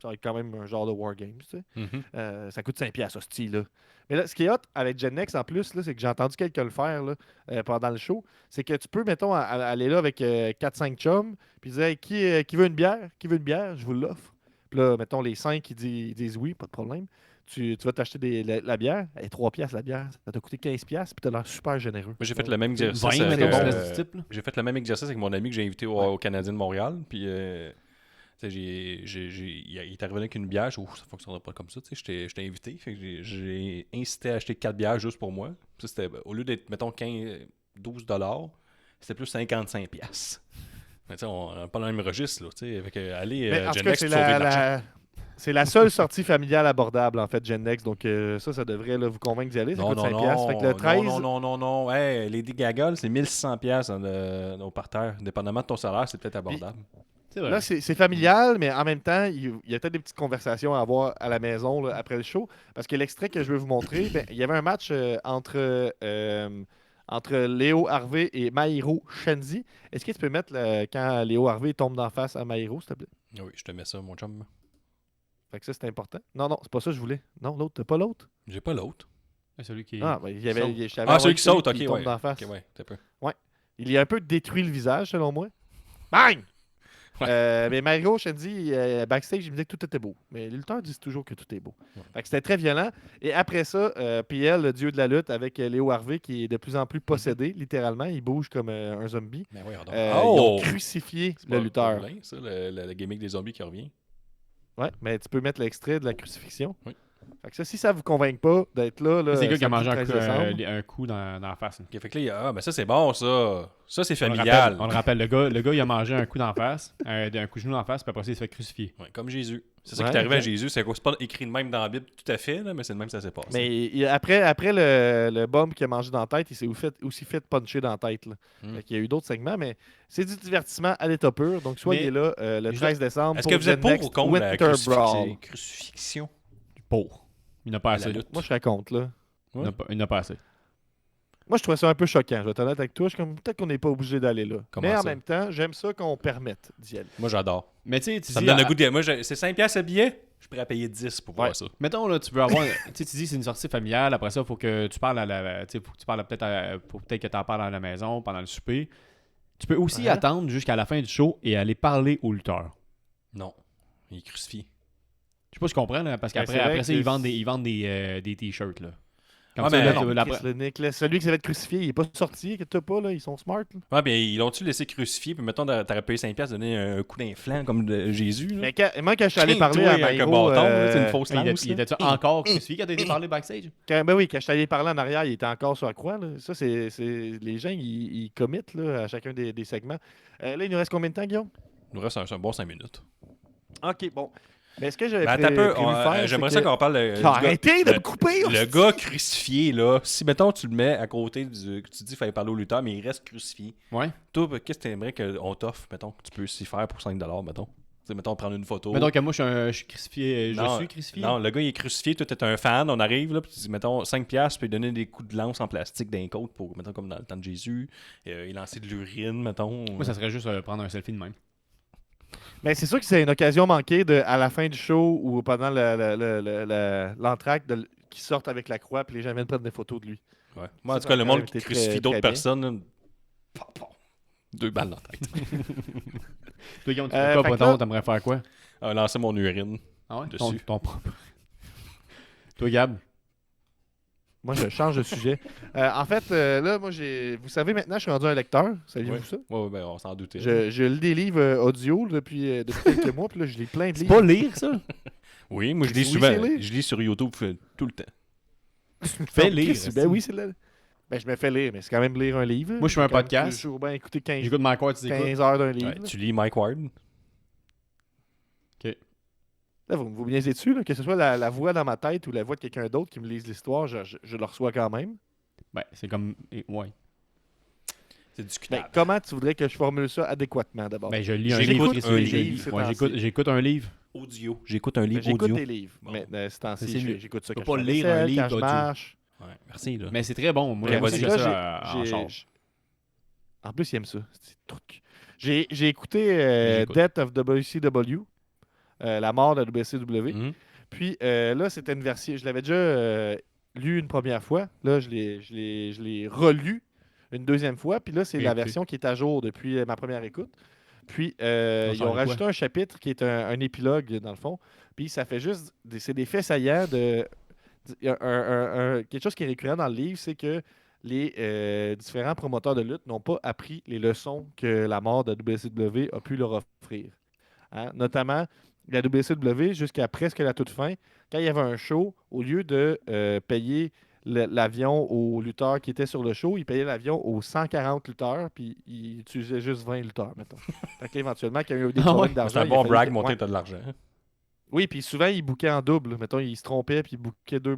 ça va être quand même un genre de War Games, tu sais. Ça coûte 5 piastres, hostie, là. Mais là, ce qui est hot avec Gen Next en plus, là, c'est que j'ai entendu quelqu'un le faire là, pendant le show. C'est que tu peux, mettons, aller là avec 4-5 chums, puis dire hey, qui veut une bière? Qui veut une bière? Je vous l'offre. Puis là, mettons, les 5 ils disent oui, pas de problème. Tu vas t'acheter la bière, elle est 3 piastres la bière, ça t'a coûté 15 piastres, puis t'as l'air super généreux. Moi, j'ai fait le même exercice. 20, avec, mettons, bon. ce type, là. j'ai fait le même exercice avec mon ami que j'ai invité au Canadien de Montréal. Puis, tu sais, il est arrivé avec une bière. Je dis, ça fonctionnera pas comme ça. Tu sais, je t'ai invité. Fait que j'ai incité à acheter 4 bières juste pour moi. Puis ça, c'était, au lieu d'être, mettons, 12$, c'était plus 55$. Mais tu sais, on n'a pas le même registre. Là, tu sais. Fait que, allez, Mais en tout Gen cas, Next, c'est sauver de l'argent. c'est la seule sortie familiale abordable, en fait, Gen Next. Donc, ça devrait là, vous convaincre d'y aller. Ça Non, coûte non, 5 non, piastres. Fait que le 13, non. Hey, Lady Gaga, là, c'est 1600$ au parterre. Dépendamment de ton salaire, c'est peut-être abordable. C'est vrai. là, c'est familial, mais en même temps, il y a peut-être des petites conversations à avoir à la maison là, après le show. Parce que l'extrait que je veux vous montrer, ben, il y avait un match entre Léo Harvey et Maïro Shenzi. Est-ce que tu peux mettre quand Léo Harvey tombe d'en face à Maïro, s'il te plaît? Oui, je te mets ça, mon chum. Fait que ça, c'est important. Non, c'est pas ça que je voulais. Non, l'autre, t'as pas l'autre? J'ai pas l'autre. Celui qui. Ah, ben, il y avait, saute. je t'avais Ah, celui envoyé qui saute, ok, tombe ouais. d'en face. Ok, ouais, t'as peu. Il a un peu détruit le visage, selon moi. Bang! Ouais. Mais Mario Shenzi, backstage, il me disait que tout était beau. Mais les lutteurs disent toujours que tout est beau. Ouais. Fait que c'était très violent. Et après ça, PL, le dieu de la lutte, avec Léo Harvey, qui est de plus en plus possédé, littéralement. Il bouge comme un zombie. Mais oui, Ils ont crucifié C'est le pas lutteur. vilain, ça, le gimmick des zombies qui revient. Ouais, mais tu peux mettre l'extrait de la crucifixion. Oui. Fait que ça, si ça vous convainc pas d'être là, C'est le gars qui a mangé samedi 13 décembre, un coup dans la face. là. Ok, fait que là, ben ça, c'est bon, ça. Ça, c'est On le familial. rappelle, on le rappelle, le gars, il a mangé un coup d'en face, un coup de genou d'en face, puis après ça, il s'est fait crucifier. Ouais, comme Jésus. C'est ça Ouais, qui est arrivé à exact. Jésus. C'est pas écrit de même dans la Bible tout à fait, là, mais c'est de même que ça s'est passé. mais après le bomb qu'il a mangé dans la tête, il s'est aussi fait puncher dans la tête. Là. Fait qu'il y a eu d'autres segments, mais c'est du divertissement à l'état pur. Donc, soyez là le 13 décembre. Est-ce que vous êtes The pour Next ou contre la Winter Brawl. crucifixion? Pour. Il n'a pas À assez. la lutte. Moi, je serais contre, là. Ouais. Il n'a pas assez. Moi, je trouvais ça un peu choquant. Je vais être honnête avec toi. Je suis comme, peut-être qu'on n'est pas obligé d'aller là. Comment mais en ça? même temps, j'aime ça qu'on permette d'y aller. Moi, j'adore. Mais tu sais, tu Ça dis, me donne le goût de... Moi, c'est 5$ à billet. Je suis prêt à payer 10 pour voir Ouais. ça. mettons, là, tu veux avoir. Tu sais, tu dis c'est une sortie familiale. Après ça, il faut que tu parles faut que tu parles peut-être que tu en parles à la maison pendant le souper. Tu peux aussi Ouais. attendre jusqu'à la fin du show et aller parler au lutteur. Non. Il est crucifié. Je sais pas si tu comprends, là, parce Ben, qu'après c'est vrai après ça, que ils vendent des t-shirts. Là. Comme Ah, ça, ben, là, non, tu- la- Chris, le Nick, celui qui s'est fait crucifier, il n'est pas sorti. Inquiète-toi pas, là. Ils sont smart. Là. Ouais, bien, ils l'ont-tu laissé crucifier, puis mettons, t'aurais payé 5$, donner un coup d'inflant comme de Jésus, là. Mais moi, quand je suis allé Tiens, parler toi, à avec un Maïro, bâton, là, c'est une fausse il lance. était encore crucifié quand tu été parlé backstage? quand je suis allé parler en arrière, il était encore sur la croix. Là. Ça, c'est les gens, ils committent là, à chacun des segments. Là, il nous reste combien de temps, Guillaume? Il nous reste un bon 5 minutes. OK, bon. Mais est-ce que j'avais Ben, attends un peu, prévu faire, j'aimerais c'est ça que- qu'on parle du Arrêtez de le- me couper! Le gars crucifié, là, si, mettons, tu le mets à côté du... que tu dis qu'il fallait parler au lutteur, mais il reste crucifié. Ouais. Toi, qu'est-ce que tu aimerais qu'on t'offre, mettons, que tu peux s'y faire pour 5$, mettons? Tu sais, mettons, prendre une photo. Mais donc, moi, je suis crucifié. Non, Je suis crucifié. Non, le gars, il est crucifié, toi, t'es un fan, on arrive, là, puis tu dis, mettons, 5$, tu peux lui donner des coups de lance en plastique d'un côte pour, mettons, comme dans le temps de Jésus, il lancer de l'urine, mettons. Moi, ça serait juste prendre un selfie de même. Mais c'est sûr que c'est une occasion manquée à la fin du show ou pendant l'entracte qu'ils sortent avec la croix puis les gens viennent prendre des photos de lui. Ouais. Moi, en Ça, tout cas, le ça monde aurait qui été crucifie très, d'autres très bien. personnes, là, 2 balles dans la tête. Toi, Guillaume, tu fait fais quoi, que Breton? là- T'aimerais faire quoi? Lancer mon urine. Ah ouais? Dessus. Ton propre. Toi, Gab? Moi, je change de sujet. En fait, là, moi, vous savez, maintenant, je suis rendu un lecteur. Saviez-vous Ouais. ça? Ouais, ben, on s'en doutait. Je lis des livres audio depuis quelques mois, puis là, je lis plein de C'est livres. pas lire, ça? Oui, moi, je lis Oui, souvent. c'est lire. Je lis sur YouTube tout le temps. Fais lire. Chris, ben oui, c'est là. Ben, je me fais lire, mais c'est quand même lire un livre. Moi, je fais un Quand même podcast. toujours bien écouter 15, J'écoute Mike Ward, tu écoutes. 15 heures d'un livre. Ouais, tu lis Mike Ward. Là, vous me niaisez dessus, là, que ce soit la voix dans ma tête ou la voix de quelqu'un d'autre qui me lise l'histoire, je le reçois quand même. Ben, c'est comme. Ouais. C'est Ben, discutable. comment tu voudrais que je formule ça adéquatement d'abord? Ben, je lis un J'écoute livre. un Je- livre, c'est ouais, ainsi. j'écoute un livre. Audio. J'écoute un Ben, livre j'écoute audio. des livres. Bon. Mais ce C'est temps-ci, mieux. j'écoute ça Tu quand peux je pas fais lire la un vaisselle, livre quand je audio. marche. Ouais, merci, là. Mais c'est très bon. Moi, Ok, j'aime vas-y. ça, Là, ça en j'ai- charge. En plus, il aime ça. C'est truc. J'ai écouté J'écoute. Death of WCW, la mort de la WCW. Mhm. Puis là, c'était une version. Je l'avais déjà lu une première fois. Là, je l'ai relu une deuxième fois. Puis là, c'est la Réécouté. version qui est à jour depuis ma première écoute. Puis Ça ils ressemble ont à quoi? rajouté un chapitre qui est un épilogue, dans le fond. Puis ça fait juste. C'est des faits saillants de. Quelque chose qui est récurrent dans le livre, c'est que les différents promoteurs de lutte n'ont pas appris les leçons que la mort de la WCW a pu leur offrir. Hein? Notamment, la WCW, jusqu'à presque la toute fin, quand il y avait un show, au lieu de payer l'avion aux lutteurs qui étaient sur le show, ils payaient l'avion aux 140 lutteurs, puis ils utilisaient juste 20 lutteurs, mettons. Fait que, éventuellement, quand il y a eu des Ah problèmes ouais? d'argent... C'est un il a bon fallu brag, que- monter, ouais. t'as de l'argent. Oui, puis souvent, ils bookaient en double. Mettons, ils se trompaient, puis ils bookaient deux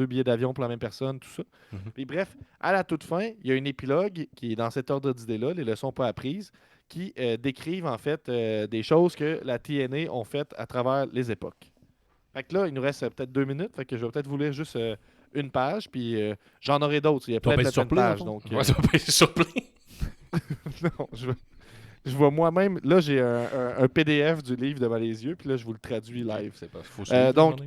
billets d'avion pour la même personne, tout ça. Mhm. Puis bref, à la toute fin, il y a une épilogue qui est dans cet ordre d'idées-là, les leçons pas apprises, qui décrivent en fait des choses que la TNA ont faites à travers les époques. Fait que là, il nous reste peut-être 2 minutes, fait que je vais peut-être vous lire juste une page, puis j'en aurai d'autres. Il y a Tu vas plein de passer sur Play, pages. dans le Donc, Ouais, ça va pas être sur Play. non, je vois moi-même. Là, j'ai un PDF du livre devant les yeux, puis là, je vous le traduis live. C'est pas faut donc-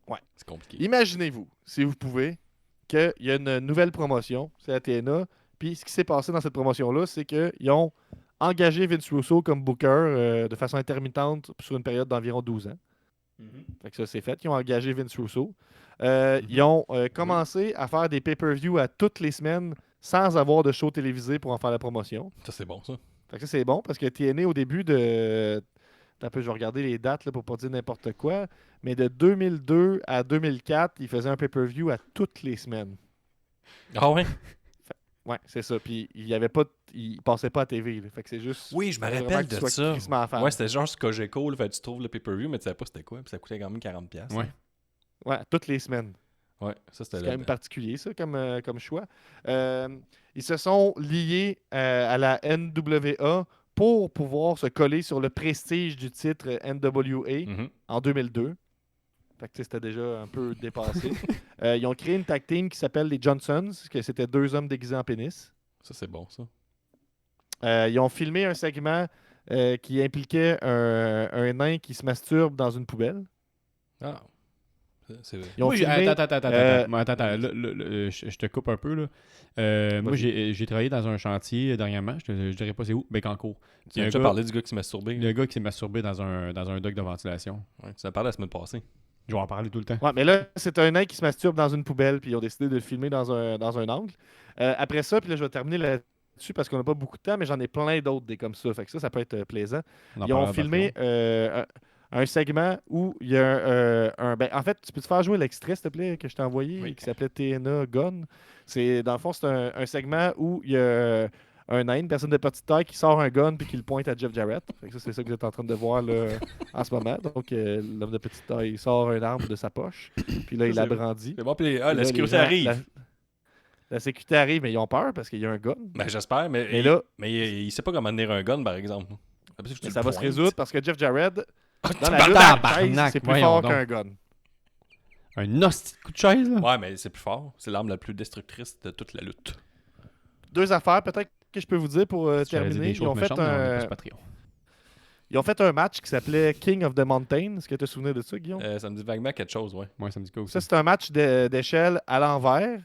Ouais. c'est compliqué. Imaginez-vous, si vous pouvez, qu'il y a une nouvelle promotion, c'est la TNA, puis ce qui s'est passé dans cette promotion-là, c'est qu'ils ont engagé Vince Russo comme booker de façon intermittente sur une période d'environ 12 ans. Fait que ça, c'est fait. Ils ont engagé Vince Russo. Ils ont commencé à faire des pay-per-view à toutes les semaines sans avoir de show télévisé pour en faire la promotion. Ça, c'est bon, ça. Fait que ça, c'est bon parce que TNA, au début de. Attends un peu, je vais regarder les dates là, pour pas dire n'importe quoi. Mais de 2002 à 2004, ils faisaient un pay-per-view à toutes les semaines. Ah ouais? Ouais, c'est ça. Puis il y avait pas, il passait pas à TV. Là. Fait que c'est juste. Oui, je me vraiment rappelle que tu de sois ça. crissement fan. Ouais, c'était genre ce Cogeco, là, fait que tu trouves le pay-per-view, mais tu savais pas c'était quoi, puis ça coûtait quand même 40$. Ouais. Ouais, à toutes les semaines. Ouais, ça c'était C'est là. quand même particulier, ça, comme choix. Ils se sont liés à la NWA pour pouvoir se coller sur le prestige du titre NWA Mhm. en 2002. Fait que tu sais, c'était déjà un peu dépassé. Ils ont créé une tag team qui s'appelle les Johnsons, que c'était 2 hommes déguisés en pénis. Ça, c'est bon, ça. Ils ont filmé un segment qui impliquait un nain qui se masturbe dans une poubelle. Ah. C'est vrai. Ils ont Moi, filmé, attends. euh, Attends. Là, je te coupe un peu. Là. Moi, j'ai travaillé dans un chantier dernièrement. Je dirais pas c'est où. Bécancourt. Tu as déjà parlé du gars qui s'est masturbé. Le gars qui s'est masturbé dans un dock de ventilation. Ouais, tu en as parlé la semaine passée. Je vais en parler tout le temps. Ouais, mais là, c'est un nain qui se masturbe dans une poubelle, puis ils ont décidé de le filmer dans un angle. Après ça, puis là, je vais terminer là-dessus parce qu'on n'a pas beaucoup de temps, mais j'en ai plein d'autres des comme ça. Fait que ça peut être plaisant. On en Ils ont parlera filmé un segment où il y a ben, en fait, tu peux te faire jouer l'extrait, s'il te plaît, que je t'ai envoyé, Oui. qui s'appelait TNA Gun. Dans le fond, c'est un segment où il y a un nain, une personne de petite taille, qui sort un gun puis qui le pointe à Jeff Jarrett. Fait que ça, c'est ça que vous êtes en train de voir là, en ce moment. Donc, l'homme de petite taille il sort une arme de sa poche, puis là, il la C'est- brandit. C'est bon, puis Là, la les sécurité gens- arrive. La sécurité arrive, mais ils ont peur parce qu'il y a un gun. Ben, j'espère, mais, Mais là, il sait pas comment tenir un gun, par exemple. mais ça va se résoudre parce que Jeff Jarrett, dans la Tabarnak! lutte, la Tabarnak, chaise, c'est plus voyons fort donc. qu'un gun. Un hostie de coup de chaise, là. Ouais, mais c'est plus fort. C'est l'arme la plus destructrice de toute la lutte. 2 affaires, peut-être que je peux vous dire pour J'allais dire terminer. des choses méchantes, mais on est pas sur Patreon. Ils ont fait un match qui s'appelait King of the Mountain. Est-ce que tu te souviens de ça, Guillaume? Ça me dit vaguement quelque chose, ouais. Moi, ça me dit quoi aussi. Ça, c'est un match d'échelle à l'envers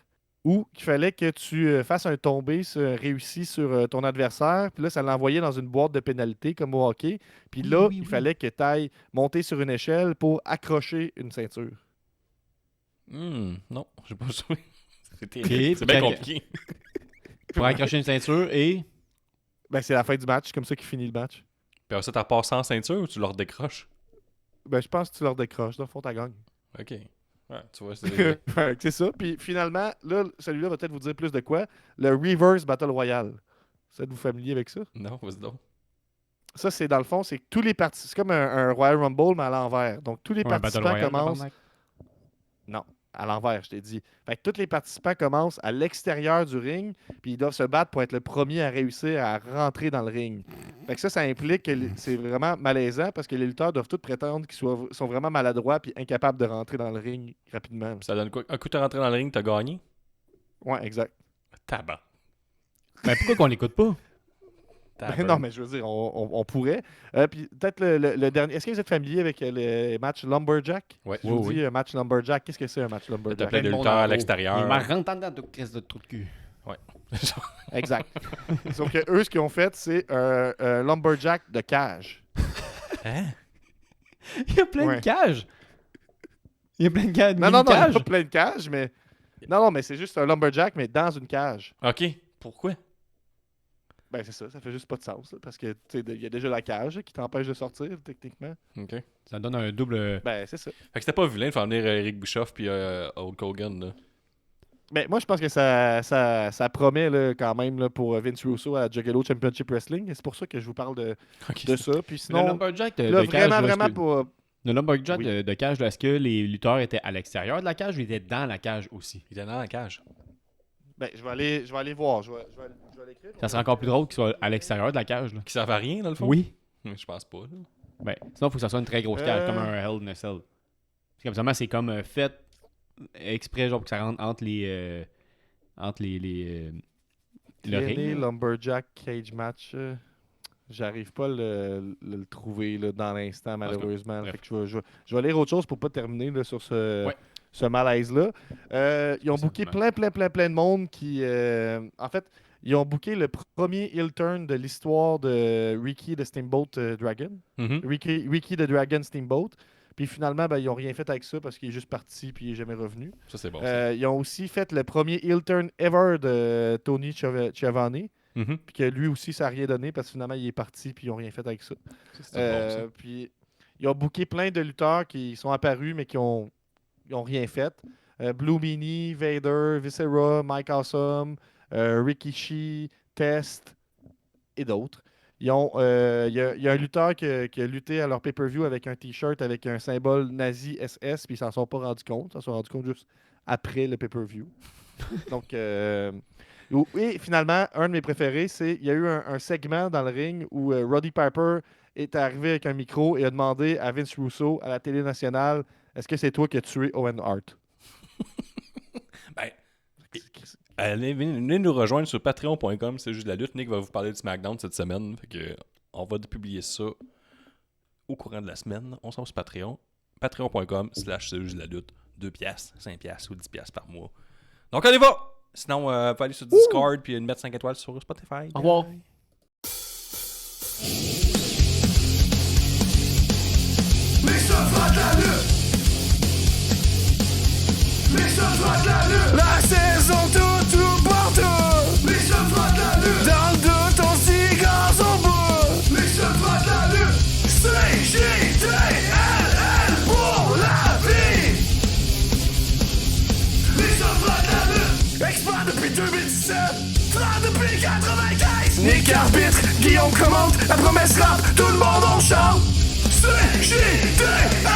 où il fallait que tu fasses un tombé réussi sur ton adversaire. Puis là, ça l'envoyait dans une boîte de pénalité comme au hockey. Puis Oui, là, oui, il oui. fallait que tu ailles monter sur une échelle pour accrocher une ceinture. Non, j'ai pas joué. Ok, C'est bien puis compliqué. Pour accrocher une ceinture et... Ben, c'est la fin du match. C'est comme ça qu'il finit le match. Puis après ça, t'as passé sans ceinture ou tu leur décroches? Ben, je pense que tu leur décroches. Dans le fond, tu gagnes. Ok. Ouais, tu vois, c'est... Fait que c'est ça. Puis finalement, là, celui-là va peut-être vous dire plus de quoi. Le Reverse Battle Royale. Vous êtes-vous familier avec ça? non, vas-y donc. Ça, c'est dans le fond, c'est que tous les participants. C'est comme un Royal Rumble, mais à l'envers. Donc, tous les Ouais, un Battle participants Royale, commencent. tabarnak. Non, à l'envers, je t'ai dit. Fait que tous les participants commencent à l'extérieur du ring, puis ils doivent se battre pour être le premier à réussir à rentrer dans le ring. Fait que ça implique que c'est vraiment malaisant parce que les lutteurs doivent tous prétendre qu'ils sont vraiment maladroits puis incapables de rentrer dans le ring rapidement. Ça donne quoi? Un coup, t'es rentré dans le ring, t'as gagné? Ouais, exact. Tabac. Ben, pourquoi qu'on l'écoute pas? Ben non, mais je veux dire, on pourrait. Puis peut-être le dernier. Est-ce que vous êtes familier avec les matchs Lumberjack? Ouais. Je vous dis un match Lumberjack. Qu'est-ce que c'est un match T'as Lumberjack? plein de le monde lutteurs en à haut. l'extérieur. Il m'a rentré dans de crise de trou de cul. Exact. Sauf que eux, ce qu'ils ont fait, c'est un Lumberjack de cage. Hein? Il y a plein Ouais. de cages. Il y a plein de cages. Non, non, non, il y a cages. pas plein de cages, mais. Non, non, mais c'est juste un Lumberjack, mais dans une cage. Ok. Pourquoi? Ben, c'est ça fait juste pas de sens. Là, parce que, tu sais, il y a déjà la cage là, qui t'empêche de sortir, techniquement. Ok. Fait Ça donne un double. Ben, c'est ça. que c'était pas vilain de faire venir Eric Bischoff puis Hulk Hogan, là. Mais moi, je pense que ça promet là, quand même là, pour Vince Russo à Juggalo Championship Wrestling. Et c'est pour ça que je vous parle de Ok. ça. Puis Le sinon, Lumberjack de, là, de cage, vraiment, là, vraiment est-ce que- pour. Le Lumberjack Oui. de cage, là, est-ce que les lutteurs étaient à l'extérieur de la cage ou ils étaient dans la cage aussi? Il était dans la cage. Ben, je vais aller voir. Je vais l'écrire. Ça serait encore plus drôle qu'ils soient à l'extérieur de la cage. Là. Qui servent à rien, dans le fond? Oui. Je pense pas, là. Ben, sinon, il faut que ça soit une très grosse cage, Euh. comme un Hell in a Cell. Parce que, habituellement, c'est comme fait exprès, genre, pour que ça rentre entre les le TNA ring. Lumberjack Cage Match. J'arrive pas à le trouver là, dans l'instant, malheureusement. bref. Fait que je vais lire autre chose pour pas terminer là, sur ce Ouais. malaise-là. Ils ont booké Simplement. plein de monde qui... en fait, ils ont booké le premier heel turn de l'histoire de Ricky de Steamboat Dragon. Mhm. Ricky de Dragon Steamboat. Puis finalement, ben, ils n'ont rien fait avec ça parce qu'il est juste parti puis il n'est jamais revenu. Ça, c'est bon. ça. Ils ont aussi fait le premier heel turn ever de Tony Schiavone. Mhm. Puis que lui aussi, ça n'a rien donné parce que finalement, il est parti puis ils n'ont rien fait avec ça. Ça, c'est bon, ça. Puis ils ont booké plein de lutteurs qui sont apparus mais qui ont rien fait. Blue Meanie, Vader, Viscera, Mike Awesome, Rikishi, Test et d'autres. Il y a un lutteur qui a lutté à leur pay-per-view avec un t-shirt avec un symbole nazi SS, puis ils s'en sont pas rendus compte. Ils s'en sont rendus compte juste après le pay-per-view. Donc, et finalement, un de mes préférés, c'est il y a eu un segment dans le ring où Roddy Piper est arrivé avec un micro et a demandé à Vince Russo à la télé nationale, est-ce que c'est toi qui as tué Owen Hart? Ben, venez nous rejoindre sur patreon.com, c'est juste la lutte. Nick va vous parler de SmackDown cette semaine. Fait que on va publier ça au courant de la semaine. On s'en va sur Patreon. Patreon.com/ c'est juste la lutte. 2$, 5$ ou 10$ par mois. Donc on y va! Sinon, vous pouvez aller sur Discord puis mettre 5 étoiles sur Spotify. Au revoir. Les chevaux de la lutte. Les chevaux de la lutte. La saison tout partout. Les chevaux de la lutte. Dans le doute, on s'y gaze au bout. Les chevaux de la lutte. C-J-T-L-L pour la vie. Les chevaux de la lutte. Expert depuis 2017. 30 depuis 95. Nick arbitre, Guillaume commente. La promesse rap, tout le monde on chante. C-J-T-L-L